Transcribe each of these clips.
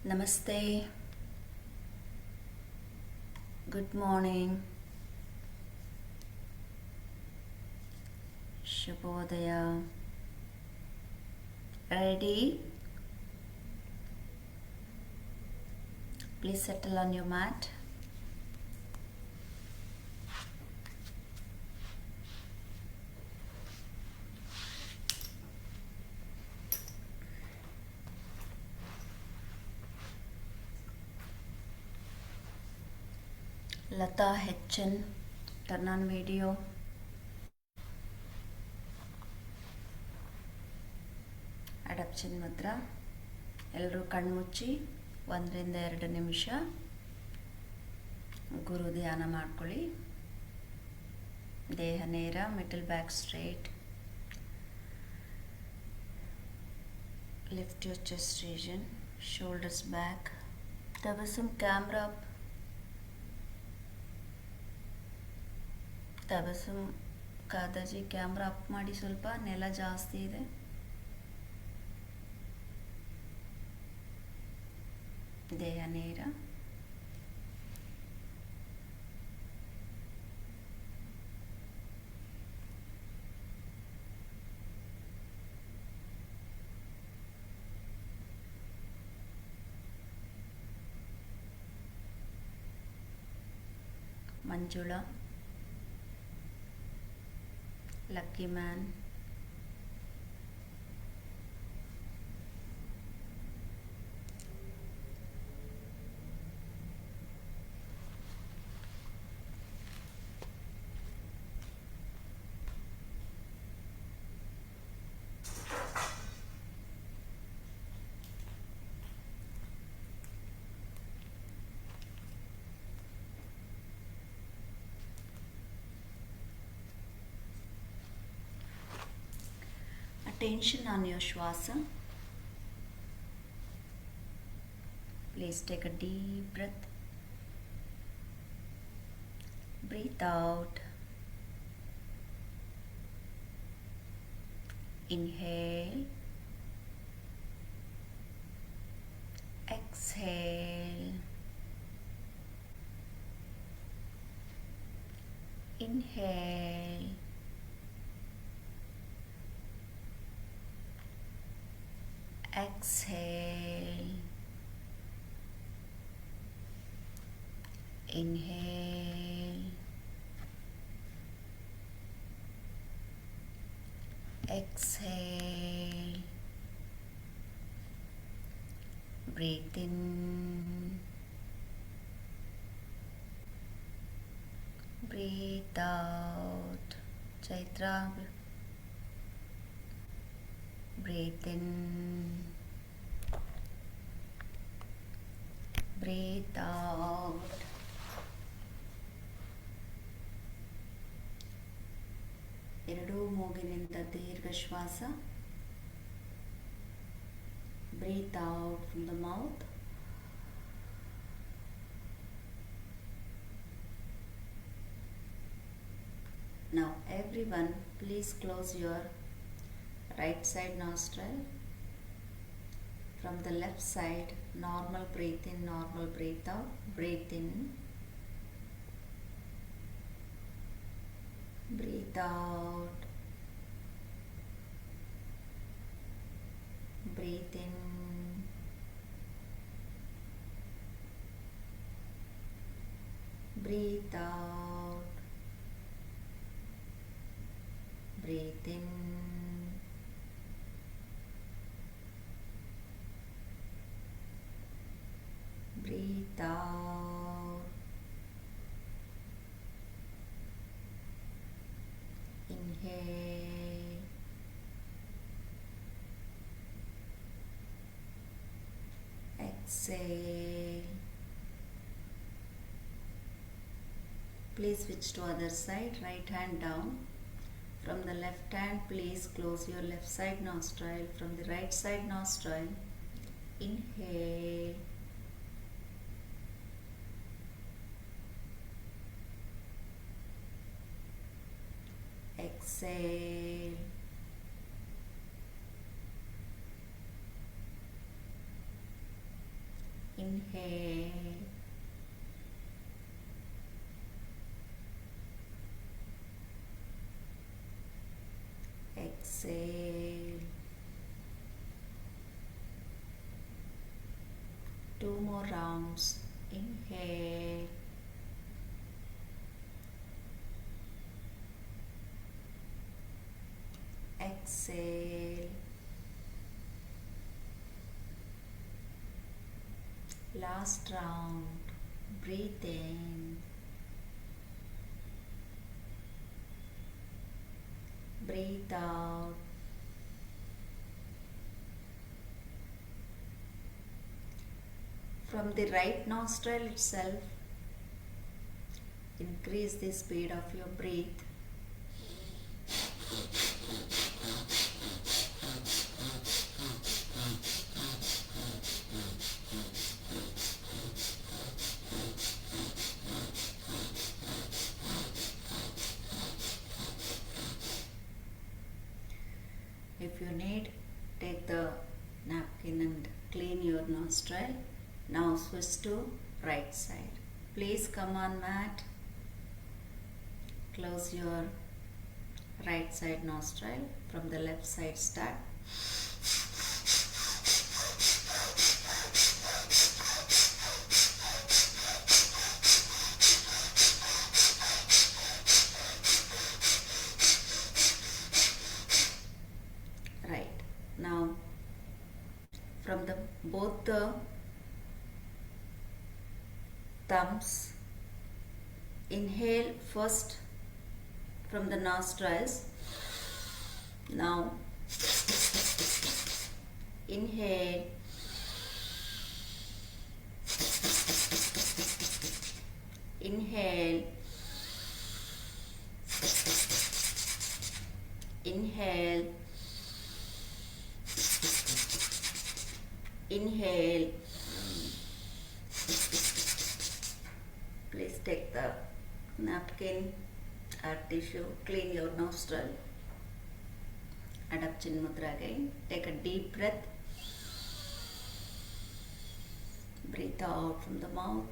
Namaste, good morning, Shubhodaya. Ready? Please settle on your mat. Lata HN, turn on video. ಅಡಪ್ಷನ್ ಮುದ್ರ. ಎಲ್ಲರೂ ಕಣ್ಮುಚ್ಚಿ 1-2 ನಿಮಿಷ ಗುರು ಧ್ಯಾನ ಮಾಡ್ಕೊಳ್ಳಿ. ದೇಹ ನೇರ, middle back straight. Lift your chest region, shoulders back. Tabasum camera up. Tabasum ಕಾದಾಜಿ camera up ಮಾಡಿ, ಸ್ವಲ್ಪ ನೆಲ ಜಾಸ್ತಿ ಇದೆ. ದೇಹ ನೇರ. Manjula, lucky man, attention on your shwasa. Please take a deep breath. Breathe out. Inhale. Exhale. Inhale. Exhale. Inhale. Exhale. Breathe in. Breathe out. Chaitra. Breathe in. Breathe out. ಎರಡೂ ಮೂಗಿನಿಂದ ದೀರ್ಘ ಶ್ವಾಸ. Breathe out from the mouth. Now everyone, please close your right side nostril. From the left side, normal breathe in, normal breathe out. Breathe in. Breathe out. Breathe in. Breathe out. Breathe in. Breathe out. Inhale. Exhale. Please switch to other side. Right hand down. From the left hand, please close your left side nostril. From the right side nostril, inhale. Exhale. Inhale. Exhale. 2 more rounds. Inhale. Exhale. Last round. Breathe in. Breathe out. From the right nostril itself, increase the speed of your breath. If you need, take the napkin and clean your nostril. Now switch to right side. Please come on mat. Close your right side nostril. From the left side start. Right. Now from the both the thumbs, inhale first from the nostrils. Now inhale. Inhale. Inhale. Inhale. Please take the napkin or tissue, clean your nostril. Adap Chin Mudra again. Take a deep breath. Breathe out from the mouth.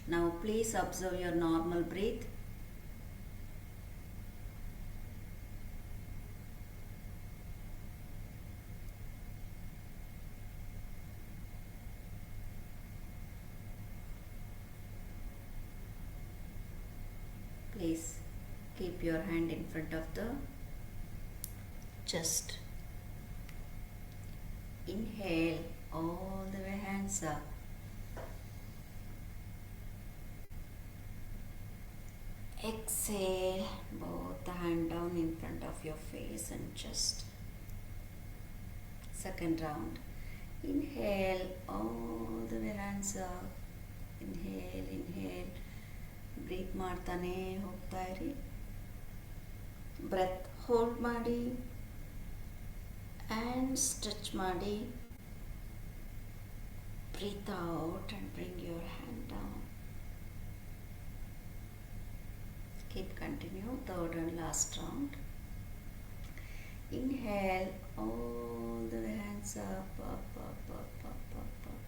Now please observe your normal breath. Please keep your hand in front of the chest. Inhale, all the way hands up. Exhale, both the hand down in front of your face and chest. Second round. Inhale, all the way hands up. Inhale, inhale. Breathe ಮಾಡ್ತಾನೆ ಹೋಗ್ತಾ ಇರಿ. Breath hold ಮಾಡಿ and stretch ಮಾಡಿ. Breathe out and bring your hand down. Keep continue. Third and last round. Inhale, all the hands up, up, up, up, up, up, up.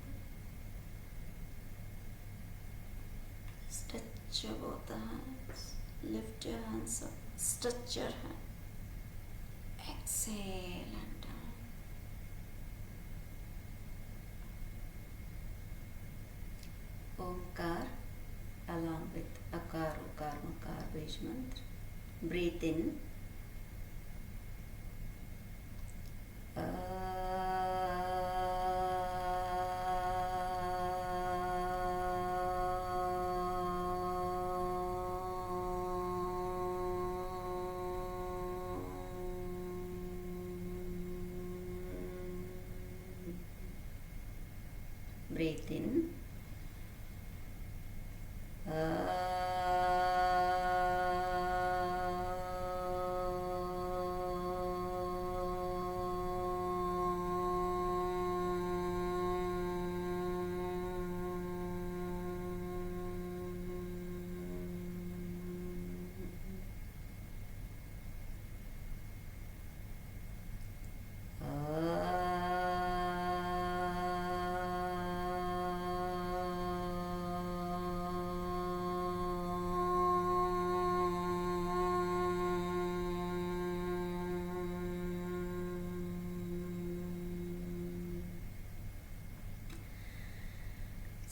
Stretch your both the hands. Lift your hands up. Stretch your hand. Exhale and down. Omkar along with Akar, Ukar, Makar, Beej mantra. Breathe in. Breathe in.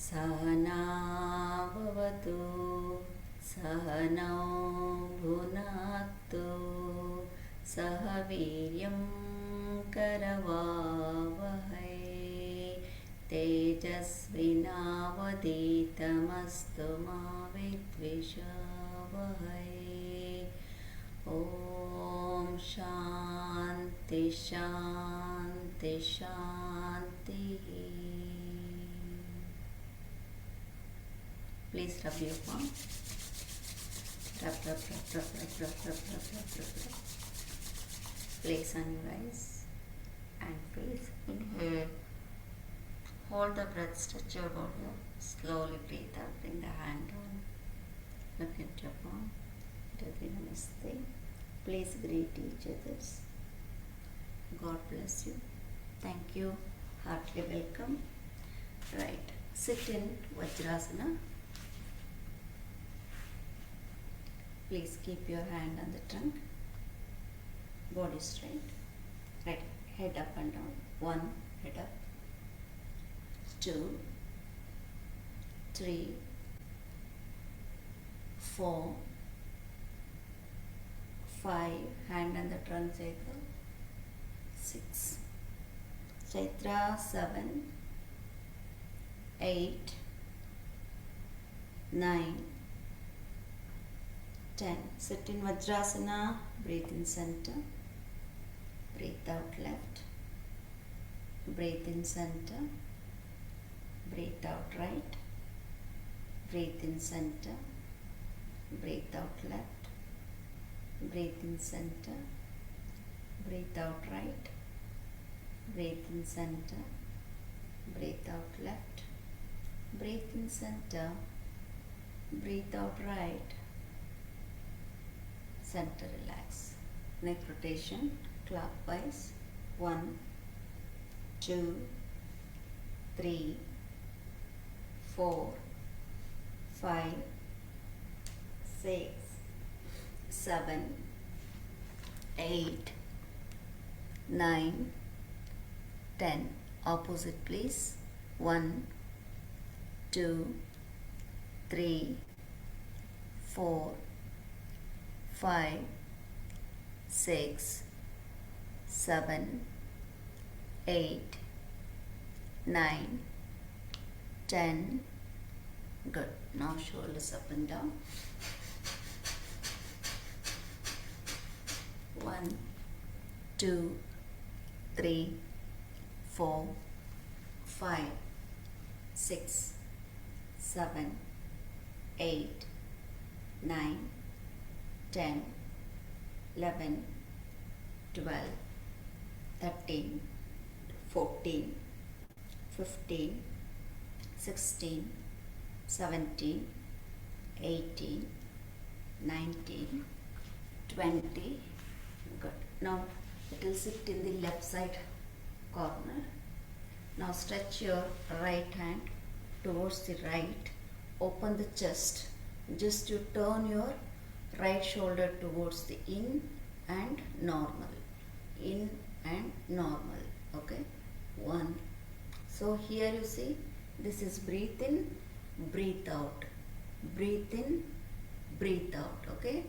सहना भवतु सहनौ भुनक्तु सह वीर्यं करवावहै तेजस्विनावधीतमस्तु मा विद्विषावहै ॐ शान्ति शान्ति शान्तिः. Please rub your palm. Rub, rub, rub, rub, rub, rub, rub, rub, rub, rub, rub. Place on your eyes and face. Inhale. Hold the breath, stretch your body up. Slowly breathe out. Bring the hand down. Look at your palm. Do the namaste. Please greet each other. God bless you. Thank you. Heartily welcome. Right. Sit in Vajrasana. Please keep your hand on the trunk. Body straight. Right. Head up and down. 1. Head up. 2, 3, 4, 5. Hand on the trunk, Chaitra. 6. Chaitra 7, 8, 9, 10. Sit in Vajrasana. Breathe in center. Breathe out left. Breathe in center. Breathe out right. Breathe in center. Breathe out left. Breathe in center. Breathe out right. Breathe in center. Breathe out left. Breathe in center. Breathe out right. Center relax. Neck rotation clockwise. 1, 2, 3, 4, 5, 6, 7, 8, 9, 10. Opposite please. 1, 2, 3, 4, 5, 6, 7, 8, 9, 10. Good. Now shoulders up and down. 1, 2, 3, 4, 5, 6, 7, 8, 9, 10, 11, 12, 13, 14, 15, 16, 17, 18, 19, 20. Good. Now it will sit in the left side corner. Now stretch your right hand towards the right. Open the chest. Just you turn your right shoulder towards the in and normal. In and normal. Okay. 1. So here you see, this is breathe in, breathe out. Breathe in, breathe out. Okay.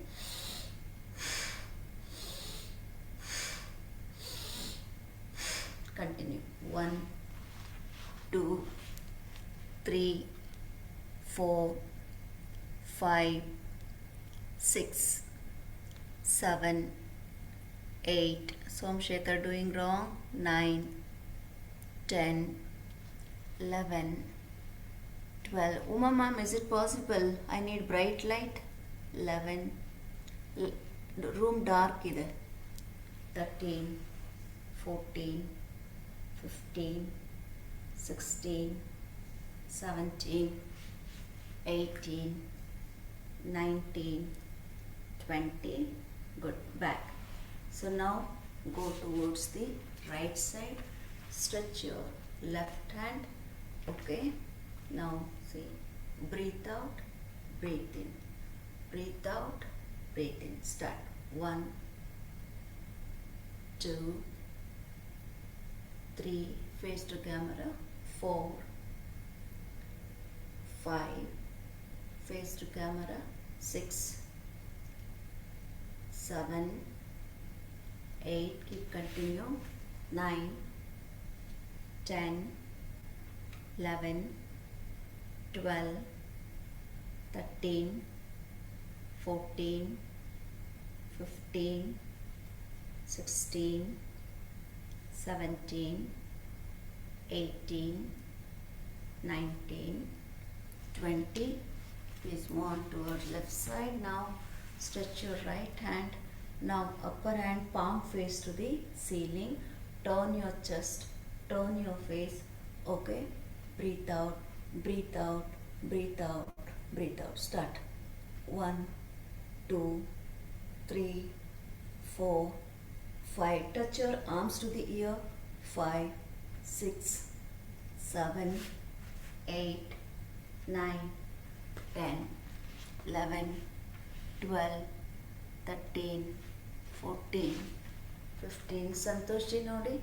Continue. 1, 2, 3, 4, 5, 6, 7, 8. Somshekhar doing wrong. 9, 10, 11, 12. Uma ma'am, is it possible? I need bright light. 11. Room dark ide. 13, 14, 15, 16, 17, 18, 19, 20. Good. Back. So now go towards the right side. Stretch your left hand. Okay. Now see. Breathe out. Breathe in. Breathe out. Breathe in. Start. 1, 2, 3. Face to camera. 4, 5, face to camera, 6, 7, 8, keep continue, 9, 10, 11, 12, 13, 14, 15, 16, 17, 18, 19, 20. Please move on towards left side. Now stretch your right hand. Now upper hand palm face to the ceiling. Turn your chest, turn your face. Okay, breathe out, breathe out, breathe out, breathe out. Start. 1, 2, 3, 4, 5. Touch your arms to the ear. 5, 6, 7, 8, 9, 10, 11, 12, 13, 14, 15. Santoshi ನೋಡಿ,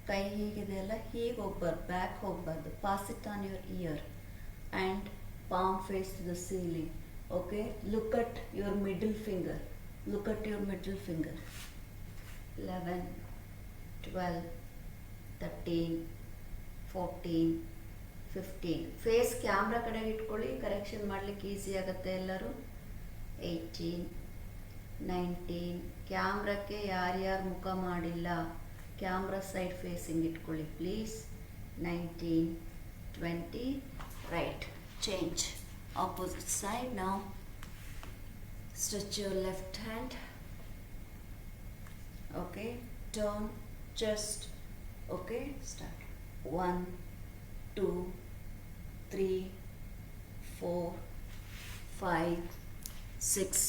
ಕೈ ಹೀಗಿದೆಯಲ್ಲ, ಹೀಗೆ ಹೋಗ್ಬಾರ್ದು, back ಹೋಗ್ಬಾರ್ದು. Pass it on your year and palm face to the ceiling. Okay, look at your middle finger. Look at your middle finger. 11, 12, 13, 14, 15. Face camera ಕಡೆಗೆ ಇಟ್ಕೊಳ್ಳಿ, correction ಮಾಡಲಿಕ್ಕೆ easy ಆಗುತ್ತೆ ಎಲ್ಲರೂ. 18, 19. ಕ್ಯಾಮ್ರಕ್ಕೆ ಯಾರ್ಯಾರು ಮುಖ ಮಾಡಿಲ್ಲ ಕ್ಯಾಮ್ರಾ ಸೈಡ್ ಫೇಸಿಂಗ್ ಇಟ್ಕೊಳ್ಳಿ please. 19, 20. Right, change opposite side. Now stretch your left hand. Okay, turn chest. Okay, start. 1, 2, 3, 4, 5, 6,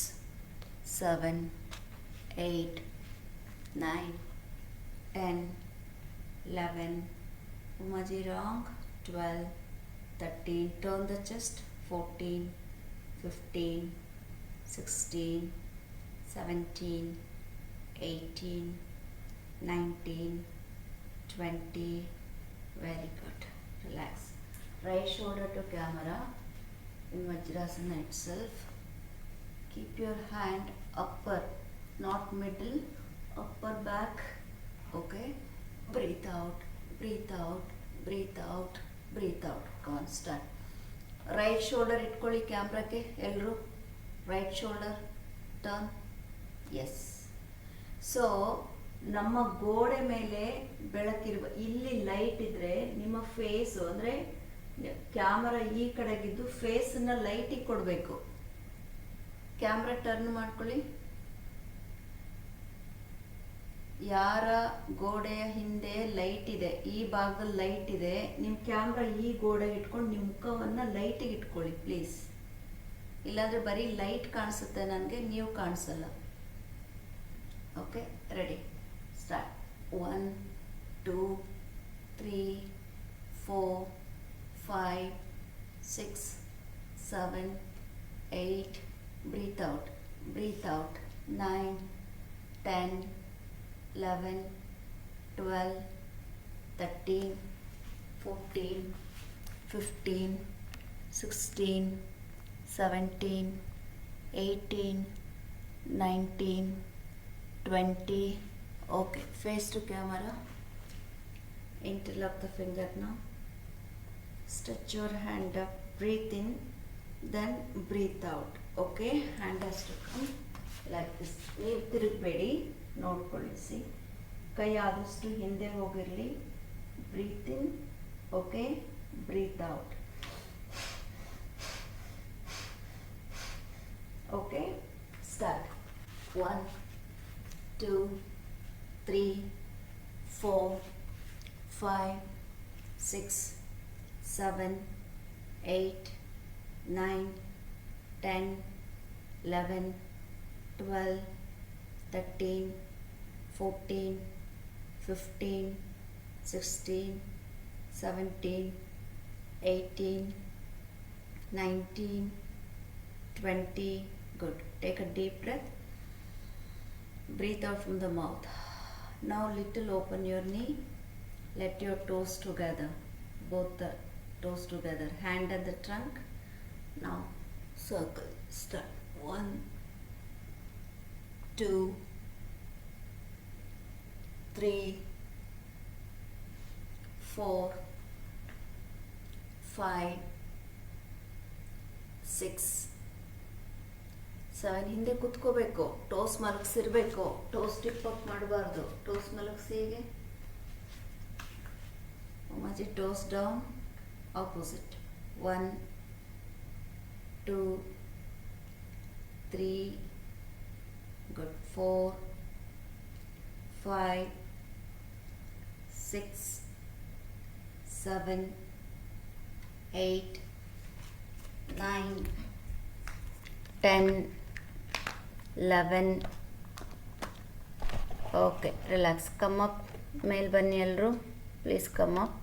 7, 8, 9, 10, 11. Umaji wrong. 12, 13. Turn the chest. 14, 15, 16, 17, 18, 19, 20. Very good. Relax. Right shoulder to camera in Vajrasana itself. Keep your hand upper, not middle, upper back. Okay. Breathe out, breathe out, breathe out, breathe out. Constant. Right shoulder ಇಟ್ಕೊಳ್ಳಿ ಕ್ಯಾಮ್ರಾಕ್ಕೆ ಎಲ್ಲರೂ. Right shoulder turn. Yes. So ನಮ್ಮ ಗೋಡೆ ಮೇಲೆ ಬೆಳಕಿರುವ ಇಲ್ಲಿ light ಇದ್ದರೆ ನಿಮ್ಮ face ಅಂದರೆ ಕ್ಯಾಮರಾ ಈ ಕಡೆಗಿದ್ದು ಫೇಸನ್ನು ಲೈಟಿಗೆ ಕೊಡಬೇಕು. ಕ್ಯಾಮ್ರಾ ಟರ್ನ್ ಮಾಡ್ಕೊಳ್ಳಿ. ಯಾರ ಗೋಡೆಯ ಹಿಂದೆ ಲೈಟ್ ಇದೆ, ಈ ಭಾಗದಲ್ಲಿ ಲೈಟ್ ಇದೆ, ನಿಮ್ಮ ಕ್ಯಾಮ್ರಾ ಈ ಗೋಡೆಗೆ ಇಟ್ಕೊಂಡು ನಿಮ್ಮ ಮುಖವನ್ನು ಲೈಟಿಗೆ ಇಟ್ಕೊಳ್ಳಿ ಪ್ಲೀಸ್. ಇಲ್ಲಾಂದರೆ ಬರೀ ಲೈಟ್ ಕಾಣಿಸುತ್ತೆ ನನಗೆ, ನೀವು ಕಾಣಿಸಲ್ಲ. Okay, ready, start. 1, 2, 3, 4, 5, 6, 7, 8. Breathe out, breathe out. 9, 10, 11, 12, 13, 14, 15, 16, 17, 18, 19, 20. Okay, face to camera. Interlock the finger now. Stretch your hand up, breathe in, then breathe out. Okay, hand has to come like this. ನೀವು ತಿರುಗಬೇಡಿ, ನೋಡ್ಕೊಳ್ಳಿ. C, ಕೈ ಆದಷ್ಟು ಹಿಂದೆ ಹೋಗಿರಲಿ. Breathe in. Okay, breathe out. Okay, start. 1, 2, 3, 4, 5, 6, 7, 8, 9, 10, 11, 12, 13, 14, 15, 16, 17, 18, 19, 20. Good. Take a deep breath. Breathe out from the mouth. Now little open your knee. Let your toes together. Both the toes together. Hand at the trunk. Now circle. Start. 1, 2, 3, 4, 5, 6, 7. ಹಿಂದೆ ಕುತ್ಕೋಬೇಕು. Toes ಮಲಗಿಸಿರ್ಬೇಕು. Toes tip up ಮಾಡಬಾರ್ದು. Toes ಮಲಗಿಸಿ ಹೀಗೆ. ಉಮಾಜಿ toes down. Opposite. 1, 2, 3, good, 4, 5, 6, 7, 8, 9, 10, 11. Okay, relax. Come up. ಮೇಲ್ ಬನ್ನಿ ಎಲ್ಲರೂ. Please come up.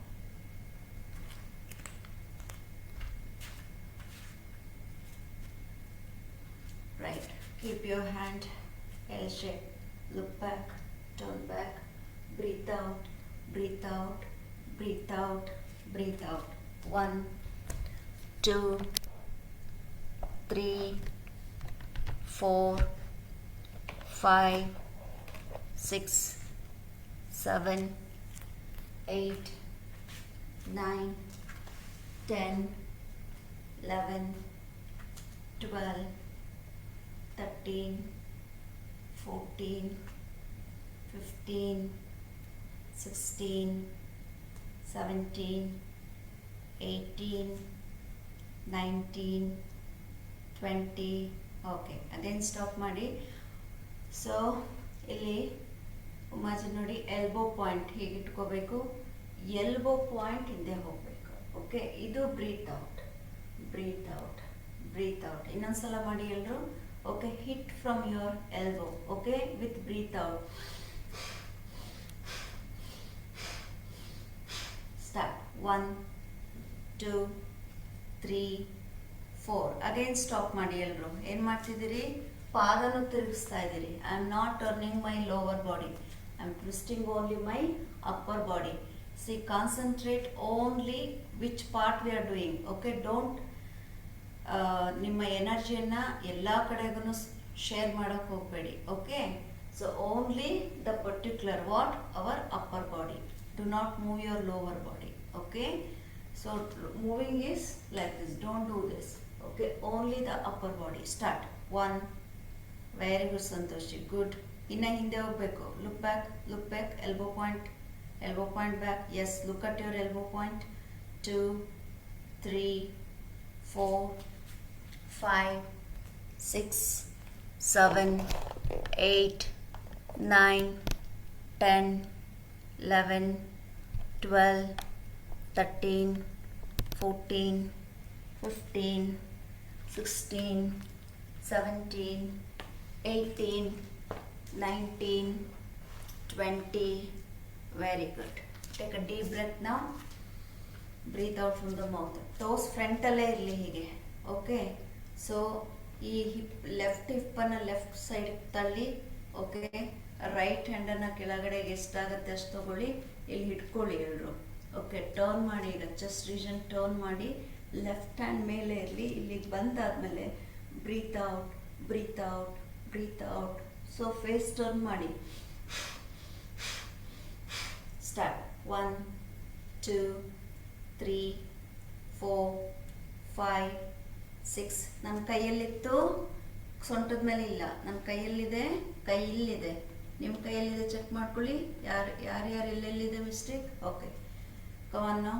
Right. Keep your hand L shape. Look back. Turn back. Breathe out. Breathe out. Breathe out. Breathe out. 1, 2, 3, 4, 5, 6, 7, 8, 9, 10, 11, 12, 13, 14, 15, 16, 17, 18, 19, 20. Okay, ಅದೇನು stop ಮಾಡಿ. So ಇಲ್ಲಿ ಉಮಾಜಿ ನೋಡಿ, elbow point ಹೀಗೆ ಇಟ್ಕೋಬೇಕು. Elbow point ಹಿಂದೆ ಹೋಗಬೇಕು. ಓಕೆ, ಇದು breathe out. Breathe out. Breathe out. ಇನ್ನೊಂದ್ಸಲ ಮಾಡಿ ಎಲ್ಲರೂ. Okay, hit from your elbow. Okay, with breathe out. Start. 1, 2, 3, 4. Again stop ಮಾಡಿ ಎಲ್ಲರೂ. ಏನು ಮಾಡ್ತಿದ್ದೀರಿ? ಪಾದನು ತಿರುಗಿಸ್ತಾ ಇದ್ದೀರಿ. I am not turning my lower body. I am twisting only my upper body. See, concentrate only which part we are doing. Okay, don't ನಿಮ್ಮ ಎನರ್ಜಿಯನ್ನು ಎಲ್ಲ ಕಡೆಗೂ ಶೇರ್ ಮಾಡೋಕ್ಕೆ ಹೋಗಬೇಡಿ. Okay, so only the particular what our upper body. Do not move your lower body. Okay, so moving is like this. Don't do this. Okay, only the upper body. Start. 1. Very good, Santoshi. Good. Inna hinde hoggbeku. Look back. Look back. Elbow point. Elbow point back. Yes, look at your elbow point. 2, 3, 4, 5, 6, 7, 8, 9, 10, 11, 12, 13, 14, 15, 16, 17, 18, 19, 20. Very good. Take a deep breath now. Breathe out from the mouth. Toes front ಅಲ್ಲೇ ಇರಲಿ ಹೀಗೆ. Okay, so ಈ left ಹಿಪ್ಪನ್ನು left side ತಳ್ಳಿ. Okay, right ಹ್ಯಾಂಡನ್ನು ಕೆಳಗಡೆಗೆ ಎಷ್ಟಾಗುತ್ತೆ ಅಷ್ಟು ತಗೊಳ್ಳಿ. ಇಲ್ಲಿ ಹಿಡ್ಕೊಳ್ಳಿ ಎಲ್ಲರೂ. ಓಕೆ, ಟರ್ನ್ ಮಾಡಿ. ಈಗ ಚೆಸ್ಟ್ ರೀಜನ್ ಟರ್ನ್ ಮಾಡಿ. ಲೆಫ್ಟ್ ಹ್ಯಾಂಡ್ ಮೇಲೆ ಇರಲಿ. ಇಲ್ಲಿಗೆ ಬಂದಾದಮೇಲೆ breathe out, breathe out, breathe out. So face turn ಮಾಡಿ. ಸ್ಟಾರ್ಟ್. 1, 2, 3, 4, 5, 6. ನನ್ನ ಕೈಯಲ್ಲಿತ್ತು, ಸೊಂಟದ ಮೇಲೆ ಇಲ್ಲ. ನನ್ನ ಕೈಯಲ್ಲಿದೆ, ಕೈ ಇಲ್ಲಿದೆ. ನಿಮ್ಮ ಕೈಯಲ್ಲಿದೆ, ಚೆಕ್ ಮಾಡ್ಕೊಳ್ಳಿ. ಯಾರು ಎಲ್ಲೆಲ್ಲಿದೆ mistake. Okay, come on now.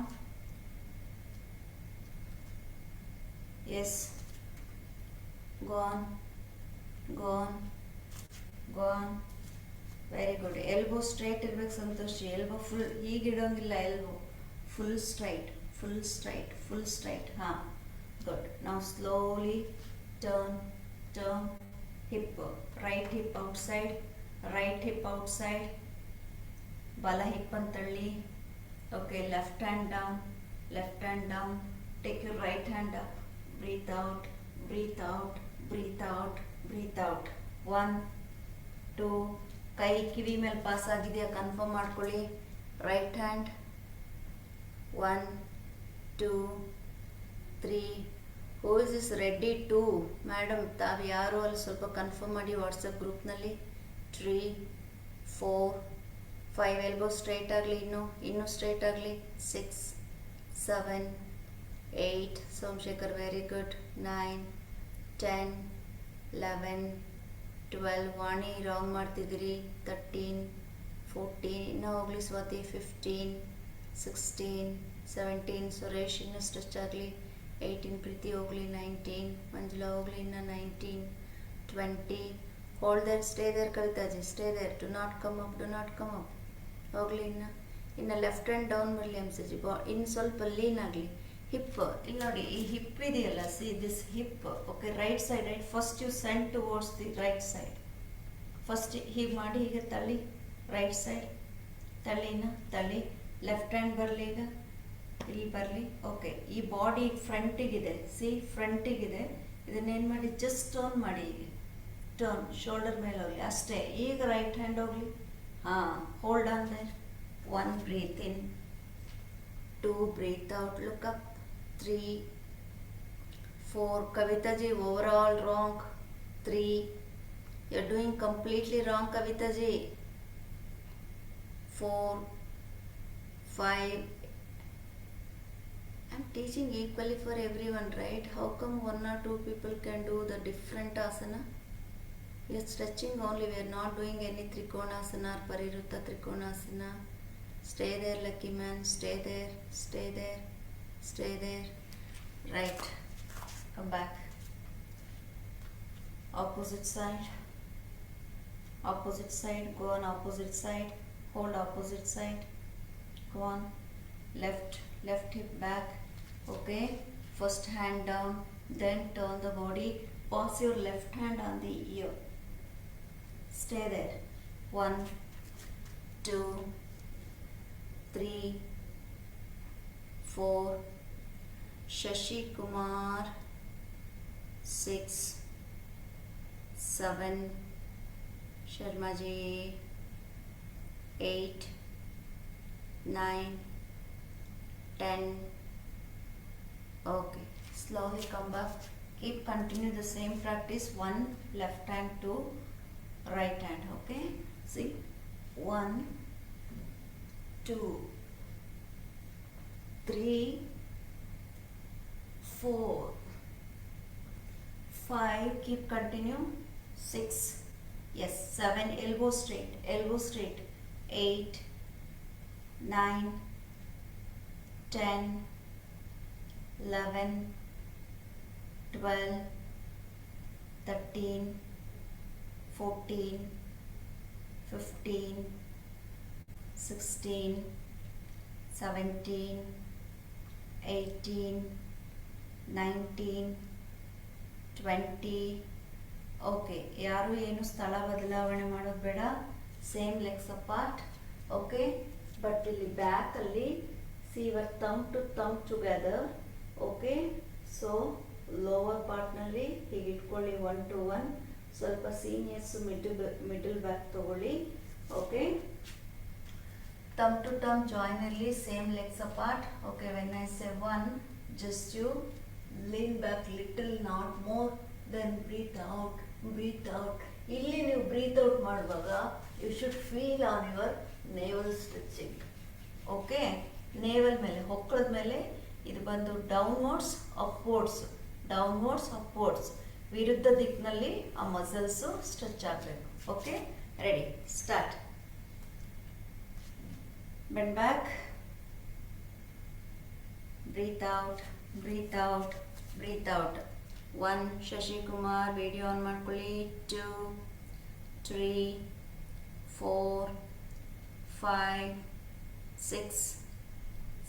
Yes, go on, go on, go on. Very good. Elbow straight ಇರ್ಬೇಕು ಸಂತೋಷಿ. ಎಲ್ಬೋ ಫುಲ್ ಹೀಗೆ ಇಡೋಂಗಿಲ್ಲ. Elbow full straight, full straight, full straight. ಹಾಂ, ಗುಡ್. ನಾವು slowly turn, turn. Hip, right hip outside, right hip outside. ಬಲ hip ಅಂತಳ್ಳಿ. Okay, left hand down, left hand down. Take your right hand up. Breathe out, breathe out, breathe out, breathe out. 1, 2. ಕೈ ಕಿವಿ ಮೇಲೆ pass ಆಗಿದೆಯಾ confirm ಮಾಡ್ಕೊಳ್ಳಿ. Right hand. 1, 2, 3, who is is ready to madam ತಾವು ಯಾರು ಅಲ್ಲಿ ಸ್ವಲ್ಪ confirm ಮಾಡಿ WhatsApp ಗ್ರೂಪ್ನಲ್ಲಿ 3 4 5 elbow straight ಆಗಲಿ, ಇನ್ನೂ ಸ್ಟ್ರೈಟ್ ಆಗಲಿ. 6 7 8 ಸೋಮಶೇಖರ್ ವೆರಿ ಗುಡ್. 9 10 11 12 ವಾಣಿ ರಾಂಗ್ ಮಾಡ್ತಿದ್ದೀರಿ. 13 14 ಇನ್ನೂ ಹೋಗಲಿ ಸ್ವಾತಿ. 15 16 17 ಸುರೇಶ್ ಇನ್ನೂ ಸ್ಟ್ರೆಚ್ ಆಗಲಿ. 18 ಪ್ರೀತಿ ಹೋಗಲಿ. 19 ಮಂಜುಳಾ ಹೋಗಲಿ. ಇನ್ನು 19 20 ಹೋಲ್ಡ್ ದೇರ್, ಸ್ಟೇ ದೇರ್ ಕವಿತಾಜಿ, stay there, do not come up, do not come up ಹೋಗಲಿ. ಇನ್ನು ಲೆಫ್ಟ್ ಹ್ಯಾಂಡ್ ಡೌನ್ ಬರಲಿ ಅಂಸಜಿ. ಇನ್ನು ಸ್ವಲ್ಪ ಲೀನ್ ಆಗಲಿ. ಹಿಪ್ ಇಲ್ಲಿ ನೋಡಿ, ಈ ಹಿಪ್ ಇದೆಯಲ್ಲ, see this hip. Okay, right side, right. First you send towards the right side. First ಹೀಗೆ ಮಾಡಿ, ಈಗ ತಳ್ಳಿ ರೈಟ್ ಸೈಡ್, ತಳ್ಳಿನ ತಳ್ಳಿ. ಲೆಫ್ಟ್ ಹ್ಯಾಂಡ್ ಬರಲಿ, ಈಗ ಇಲ್ಲಿ ಬರಲಿ. ಓಕೆ, ಈ ಬಾಡಿ ಫ್ರಂಟಿಗಿದೆ, ಸಿ ಫ್ರಂಟಿಗಿದೆ. ಇದನ್ನೇನು ಮಾಡಿ, ಜಸ್ಟ್ ಟರ್ನ್ ಮಾಡಿ. ಈಗ ಟರ್ನ್, ಶೋಲ್ಡರ್ ಮೇಲೆ ಹೋಗಲಿ ಅಷ್ಟೇ. ಈಗ ರೈಟ್ ಹ್ಯಾಂಡ್ ಹೋಗಲಿ. ಹಾಂ, hold on there. 1 breathe in, 2 breathe out, look up. 3 4 ಕವಿತಾಜಿ overall wrong. 3 you are doing completely wrong ಕವಿತಾಜಿ. 4 5 I'm teaching equally for everyone, right? How come 1 or 2 people can do the different asana? We are stretching only, we are not doing any Trikonasana or Parivrtta Trikonasana. Stay there, lucky man, stay there, stay there, stay there. Right, come back. Opposite side, opposite side, go on opposite side, hold opposite side, go on. Left hip back. Okay, first hand down, then turn the body. Pass your left hand on the ear. Stay there. 1 2 3 4 Shashi Kumar. 6 7 Sharma ji. 8 9 10. Okay, slowly come back. Keep continue the same practice. 1 left hand, 2 right hand. Okay, see, 1 2 3 4 5. Keep continue. 6, yes, 7. Elbow straight, elbow straight. 8 9 10 11 12 13 14 15 16 17 18 19 20. Okay, ಯಾರು ಏನು ಸ್ಥಳ ಬದಲಾವಣೆ ಮಾಡೋದು ಬೇಡ. Same legs apart. Okay, but ಇಲ್ಲಿ ಬ್ಯಾಕಲ್ಲಿ see your thumb to thumb together. Okay, so lower ಪಾರ್ಟ್ನಲ್ಲಿ ಹೀಗೆ ಇಟ್ಕೊಳ್ಳಿ 1 to 1. ಸ್ವಲ್ಪ ಸೀನಿಯರ್ಸ್ ಮಿಡಲ್ ಬ್ಯಾಕ್ ತಗೊಳ್ಳಿ. ಓಕೆ, thumb to thumb ಜಾಯಿನಲ್ಲಿ same legs apart. Okay, when I say 1, just you lean back little, not more, then breathe out, breathe out. ಇಲ್ಲಿ ನೀವು breathe out ಮಾಡುವಾಗ you should feel on your navel stretching. Okay, navel ಮೇಲೆ, ಹೊಕ್ಕಳದ ಮೇಲೆ ಇದು ಬಂದು downwards upwards, downwards upwards, ವಿರುದ್ಧ ದಿಕ್ಕಿನಲ್ಲಿ ಆ ಮಸಲ್ಸು ಸ್ಟ್ರೆಚ್ ಆಗಬೇಕು. Okay, ready, start. Bend back, breathe out, breathe out, breathe out. 1 Shashikumar video on ಮಾಡ್ಕೊಳ್ಳಿ. 2 3 4 5 6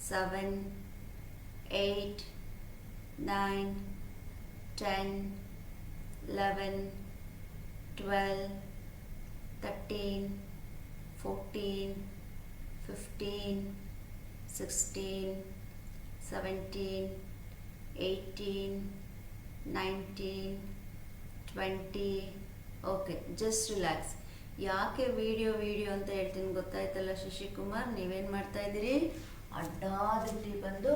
7 8 9 10 11 12 13 14 15 16 17 18 19 20. Okay, just relax. ಯಾಕೆ ವಿಡಿಯೋ ಅಂತ ಹೇಳ್ತೀನಿ ಗೊತ್ತಾಯ್ತಲ್ಲ ಶಶಿಕುಮಾರ್? ನೀವೇನು ಮಾಡ್ತಾ ಇದ್ದೀರಿ? ಅಡ್ಡಾದಿಟ್ಟಿ ಬಂದು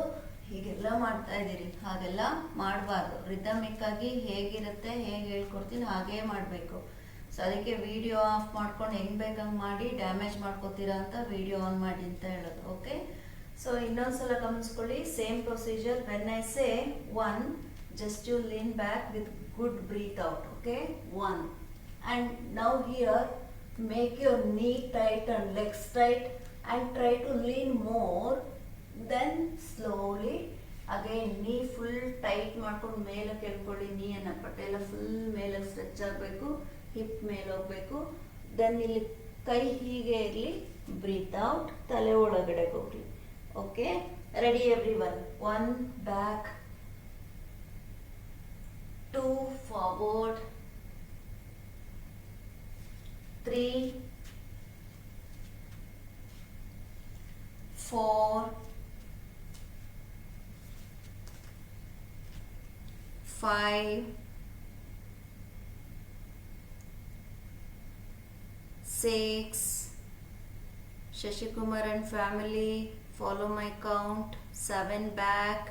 ಹೀಗೆಲ್ಲ ಮಾಡ್ತಾ ಇದ್ದೀರಿ, ಹಾಗೆಲ್ಲ ಮಾಡಬಾರ್ದು. ರಿದಮಿಕ್ ಆಗಿ ಹೇಗಿರುತ್ತೆ, ಹೇಗೆ ಹೇಳ್ಕೊಡ್ತೀನಿ ಹಾಗೇ ಮಾಡಬೇಕು. ಸೊ ಅದಕ್ಕೆ ವಿಡಿಯೋ ಆಫ್ ಮಾಡ್ಕೊಂಡು ಹೆಂಗೆ ಬೇಕಂಗೆ ಮಾಡಿ ಡ್ಯಾಮೇಜ್ ಮಾಡ್ಕೋತೀರಾ ಅಂತ ವಿಡಿಯೋ ಆನ್ ಮಾಡಿ ಅಂತ ಹೇಳೋದು. ಓಕೆ, ಸೊ ಇನ್ನೊಂದ್ಸಲ ಗಮನಿಸ್ಕೊಳ್ಳಿ. Same procedure. When I say 1, just you lean back with good breathe out. Okay, 1, and now here make your knee tight and legs tight and try to lean more. Then slowly again knee full tight ಮಾಡ್ಕೊಂಡು ಮೇಲೆ ಕೇಳ್ಕೊಳ್ಳಿ. ನೀಯನ್ನ ಪಟ್ಟೆ ಎಲ್ಲ full ಮೇಲೆ stretch ಆಗಬೇಕು, hip ಮೇಲೆ ಹೋಗ್ಬೇಕು. Then ಇಲ್ಲಿ ಕೈ ಹೀಗೆ ಇರಲಿ, ಬ್ರೀತ್ ಔಟ್, ತಲೆ ಒಳಗಡೆ ಹೋಗ್ಲಿ. Okay, ready everyone? 1 back, 2 forward, 3, 4, 5, 6. Shashikumar and family, follow my count. 7 back,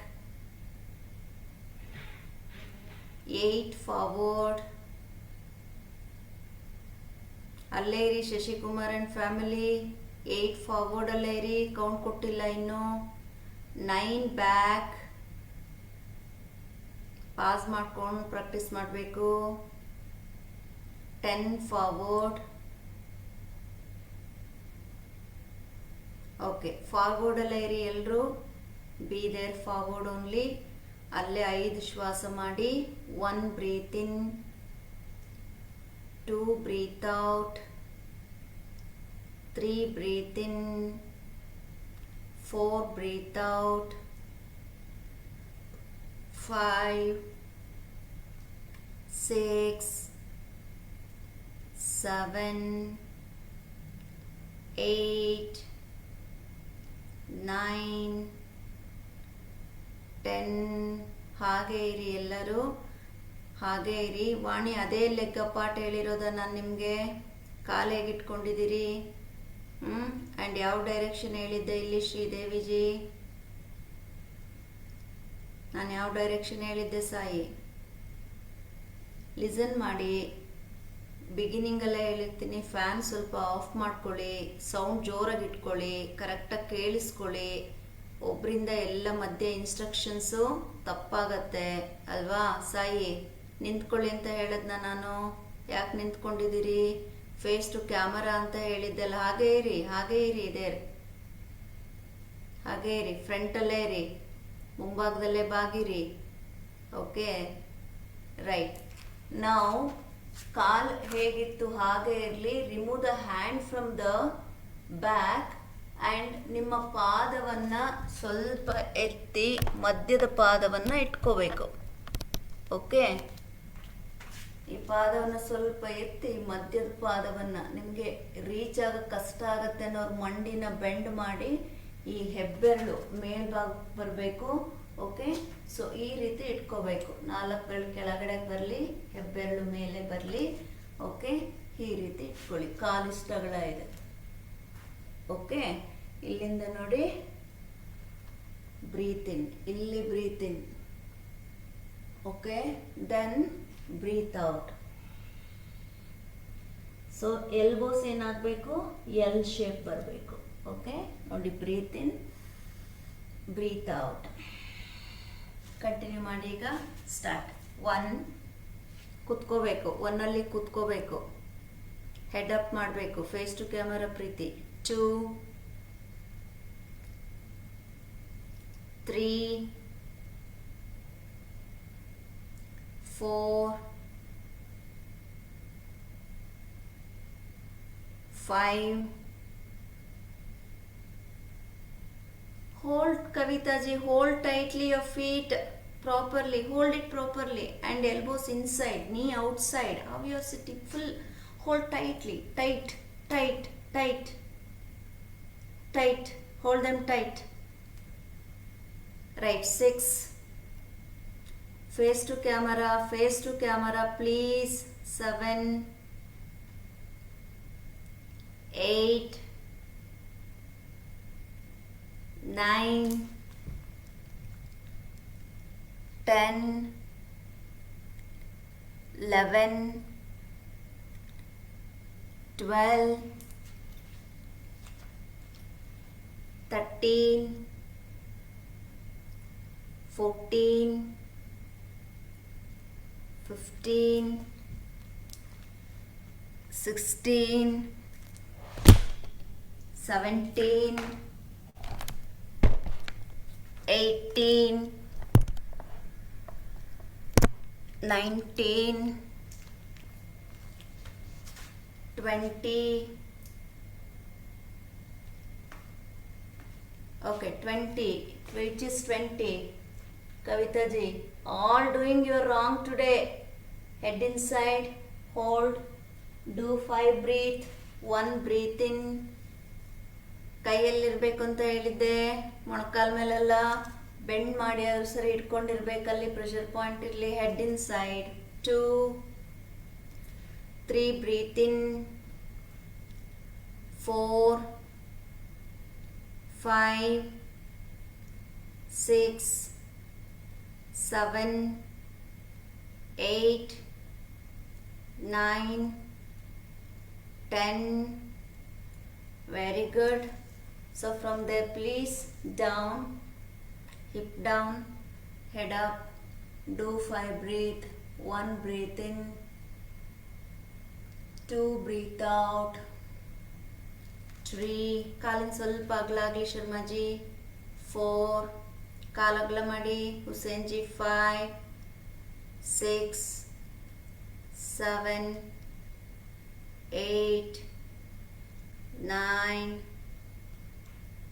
8 forward. ಅಲ್ಲೇರಿ ಶಶಿಕುಮಾರ್ ಅಂಡ್ ಫ್ಯಾಮಿಲಿ, 8 ಫಾರ್ವರ್ಡ್ ಅಲ್ಲೇರಿ, ಕೌಂಟ್ ಕೊಟ್ಟಿಲ್ಲ ಇನ್ನು. 9 ಬ್ಯಾಕ್, ಪಾಸ್ ಮಾಡ್ಕೊಂಡು ಪ್ರಾಕ್ಟೀಸ್ ಮಾಡಬೇಕು. 10 ಫಾರ್ವರ್ಡ್. ಓಕೆ, ಫಾರ್ವರ್ಡ್ ಅಲ್ಲೇರಿ ಎಲ್ಲರೂ, ಬಿ ದೇರ್ ಫಾರ್ವರ್ಡ್ ಓನ್ಲಿ. ಅಲ್ಲೇ 5 ಶ್ವಾಸ ಮಾಡಿ. 1 breathe in, 2 breathe out, 3 breathe in, 4 breathe out, 5, 6, 7, 8, 9, 10. ಹಾಗೆ ಇರಿ ಎಲ್ಲರೂ, ಹಾಗೆ ಇರಿ. ವಾಣಿ, ಅದೇ ಲೆಗ್ ಅಪಾರ್ಟ್ ಹೇಳಿರೋದ ನಾನು ನಿಮಗೆ? ಕಾಲು ಹೇಗಿಟ್ಕೊಂಡಿದ್ದೀರಿ? ಆ್ಯಂಡ್ ಯಾವ ಡೈರೆಕ್ಷನ್ ಹೇಳಿದ್ದೆ ಇಲ್ಲಿ ಶ್ರೀದೇವಿಜಿ? ನಾನು ಯಾವ ಡೈರೆಕ್ಷನ್ ಹೇಳಿದ್ದೆ ಸಾಯಿ? ಲಿಸನ್ ಮಾಡಿ. ಬಿಗಿನಿಂಗಲ್ಲೇ ಹೇಳಿರ್ತೀನಿ, ಫ್ಯಾನ್ ಸ್ವಲ್ಪ ಆಫ್ ಮಾಡ್ಕೊಳ್ಳಿ, ಸೌಂಡ್ ಜೋರಾಗಿ ಇಟ್ಕೊಳ್ಳಿ, ಕರೆಕ್ಟಾಗಿ ಕೇಳಿಸ್ಕೊಳ್ಳಿ. ಒಬ್ಬರಿಂದ ಎಲ್ಲ ಮಧ್ಯೆ ಇನ್ಸ್ಟ್ರಕ್ಷನ್ಸು ತಪ್ಪಾಗತ್ತೆ ಅಲ್ವಾ ಸಾಯಿ? ನಿಂತ್ಕೊಳ್ಳಿ ಅಂತ ಹೇಳದ್ನ ನಾನು, ಯಾಕೆ ನಿಂತ್ಕೊಂಡಿದ್ದೀರಿ? ಫೇಸ್ ಟು ಕ್ಯಾಮರಾ ಅಂತ ಹೇಳಿದ್ದೆಲ್ಲ. ಹಾಗೇ ಇರಿ, ಹಾಗೇ ಇರಿ, ಇದೇ ಹಾಗೇ ಇರಿ, ಫ್ರಂಟಲ್ಲೇ ಇರಿ, ಮುಂಭಾಗದಲ್ಲೇ ಬಾಗಿರಿ. Okay, right. ನಾವು ಕಾಲ್ ಹೇಗಿತ್ತು ಹಾಗೆ ಇರಲಿ. Remove the hand from the back and ನಿಮ್ಮ ಪಾದವನ್ನು ಸ್ವಲ್ಪ ಎತ್ತಿ ಮಧ್ಯದ ಪಾದವನ್ನು ಇಟ್ಕೋಬೇಕು. ಓಕೆ, ಈ ಪಾದವನ್ನು ಸ್ವಲ್ಪ ಎತ್ತಿ ಮಧ್ಯದ ಪಾದವನ್ನು, ನಿಮಗೆ ರೀಚ್ ಆಗೋಕ್ಕೆ ಕಷ್ಟ ಆಗುತ್ತೆ ಅನ್ನೋರು ಮಂಡಿನ ಬೆಂಡ್ ಮಾಡಿ ಈ ಹೆಬ್ಬೆರಳು ಮೇಲ್ಭಾಗಕ್ಕೆ ಬರಬೇಕು. ಓಕೆ, ಸೊ ಈ ರೀತಿ ಇಟ್ಕೋಬೇಕು. 4 ಬೆರಳು ಕೆಳಗಡೆ ಬರಲಿ, ಹೆಬ್ಬೆರಳು ಮೇಲೆ ಬರಲಿ. ಓಕೆ, ಈ ರೀತಿ ಇಟ್ಕೊಳ್ಳಿ. ಕಾಲಿಷ್ಟಗಳ ಇದೆ. ಓಕೆ, ಇಲ್ಲಿಂದ ನೋಡಿ, ಬ್ರೀತ್ ಇನ್, ಇಲ್ಲಿ breathe in. Okay, then breathe out. So elbows ಏನಾಗಬೇಕು? ಎಲ್ ಶೇಪ್ ಬರಬೇಕು. ಓಕೆ, ನೋಡಿ, breathe in, breathe out. Continue ಮಾಡಿ. ಈಗ ಸ್ಟಾರ್ಟ್. 1, ಕುತ್ಕೋಬೇಕು, 1ಅಲ್ಲಿ ಕುತ್ಕೋಬೇಕು, ಹೆಡ್ ಅಪ್ ಮಾಡಬೇಕು, face to camera Preethi. 2, 3, 4, 5. Hold, Kavita ji, hold tightly your feet properly, hold it properly, and elbows inside, knee outside. How you are sitting? Full hold tightly, tight, tight, tight, tight, hold them tight. Right. 6, face to camera please. 7, 8, 9, 10, 11, 12, 13, 14, 15, 16, 17, 18, 19, 20, okay, 20, which is 20, Kavita ji, all doing your wrong today. Head inside, hold, do 5 breathe, 1 breathe in, ಕೈಯಲ್ಲಿರಬೇಕು ಅಂತ ಹೇಳಿದ್ದೆ, ಮೊಣಕಾಲ ಮೇಲೆಲ್ಲ bend ಮಾಡಿ ಅದು ಸರಿ ಇಟ್ಕೊಂಡಿರ್ಬೇಕಲ್ಲಿ, pressure point ಇರಲಿ. Head in side, 2, 3 breathe in, 4, 5, 6, 7, 8, 9, 10. Very good. So from there please down, hip down, head up, do 5 breathe, 1 breathe in, 2 breathe out, 3 ಕಾಲಿನ ಸ್ವಲ್ಪ ಅಗಲ ಆಗಲಿ ಶರ್ಮಾಜಿ, 4 ಕಾಲು ಅಗಲ ಮಾಡಿ ಹುಸೇನ್ಜಿ, 5, 6, 7, 8, 9,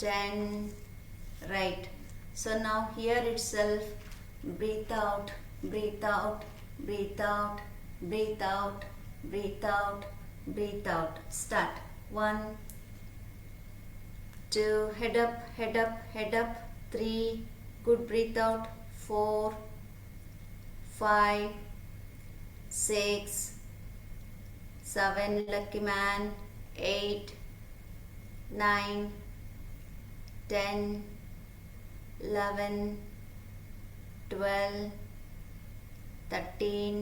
10. Right. So now here itself, breathe out, breathe out, breathe out, breathe out, breathe out, breathe out. Start. 1, 2, head up, head up, head up. 3, good, breathe out. 4, 5, 6, 7, lucky man. 8, 9, 10, 11, 12, 13,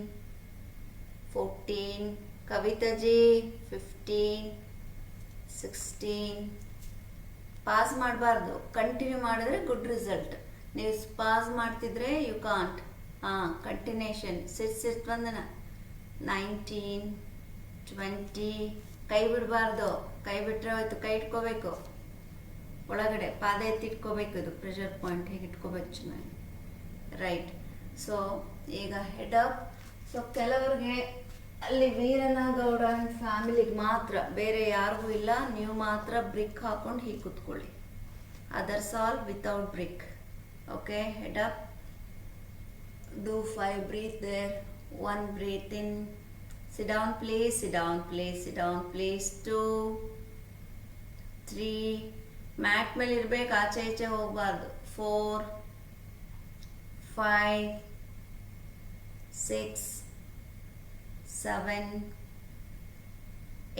14, Kavita ji, 15, 16. Pass ಮಾಡಬಾರ್ದು, continue ಮಾಡಿದ್ರೆ good result. ನೀವು pass ಮಾಡ್ತಿದ್ರೆ you can't. Continuation sit ಬಂದನ. 19, 20, ಕೈ ಬಿಡಬಾರ್ದು, ಕೈ ಬಿಟ್ಟರೆ ಹೋಯ್ತು, ಕೈ ಇಟ್ಕೋಬೇಕು ಒಳಗಡೆ, ಪಾದ ಎತ್ತಿ ಇಟ್ಕೋಬೇಕು. ಇದು ಪ್ರೆಷರ್ ಪಾಯಿಂಟ್ ಹೇಗೆ ಇಟ್ಕೋಬೇಕು ಚೆನ್ನಾಗಿ. ರೈಟ್. ಸೊ ಈಗ ಹೆಡ್ ಅಪ್. ಸೊ ಕೆಲವ್ರಿಗೆ ಅಲ್ಲಿ ವೀರನಗೌಡ ಆ್ಯಂಡ್ ಫ್ಯಾಮಿಲಿಗೆ ಮಾತ್ರ, ಬೇರೆ ಯಾರಿಗೂ ಇಲ್ಲ, ನೀವು ಮಾತ್ರ ಬ್ರಿಕ್ ಹಾಕೊಂಡು ಹೀಗೆ ಕೂತ್ಕೊಳ್ಳಿ. Others all without brick. Okay, head up, do 5 breathe there, 1 breathe in, sit down please, sit down please, sit down please. 2, 3, mat ಮೇಲೆ ಇರಬೇಕು, ಆಚೆ ಈಚೆ ಹೋಗಬಾರ್ದು. 4, 5, 6, 7,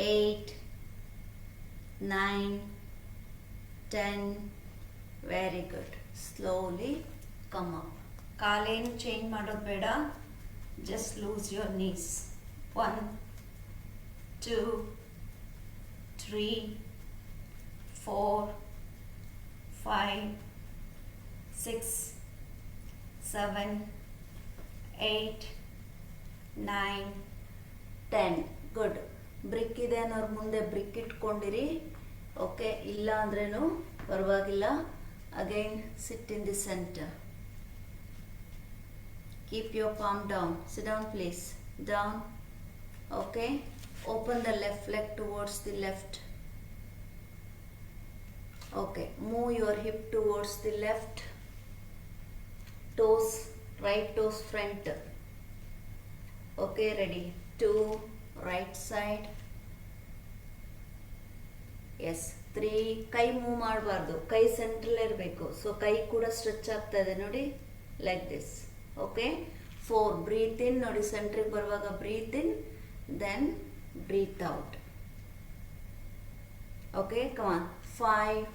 8, 9, 10. Very good. Slowly come up. ಕಾಲೇನು ಚೇಂಜ್ ಮಾಡೋದು ಬೇಡ, just loose your knees. 1, 2, 3, 4, 5, 6, 7, 8, 9, 10. Good. BRIC ಇದೆ ಅನ್ನೋರು ಮುಂದೆ ಬ್ರಿಕ್ ಇಟ್ಕೊಂಡಿರಿ. ಓಕೆ, ಇಲ್ಲ ಅಂದ್ರೂ ಪರವಾಗಿಲ್ಲ. Again sit in the centre. Keep your palm down. Sit down please. Down. Okay, open the left leg towards the left. Okay, move your hip towards the left. Toes, right toes front. Okay, ready. 2, right side. Yes, 3. ಕೈ move ಮಾಡಬಾರ್ದು, ಕೈ ಸೆಂಟ್ರಲ್ಲೇ ಇರಬೇಕು. So ಕೈ ಕೂಡ stretch ಆಗ್ತಾ ಇದೆ ನೋಡಿ, like this. Okay, 4 breathe ಇನ್ ನೋಡಿ, ಸೆಂಟ್ರಿಗೆ ಬರುವಾಗ breathe in, then breathe out. Okay, come on. 5,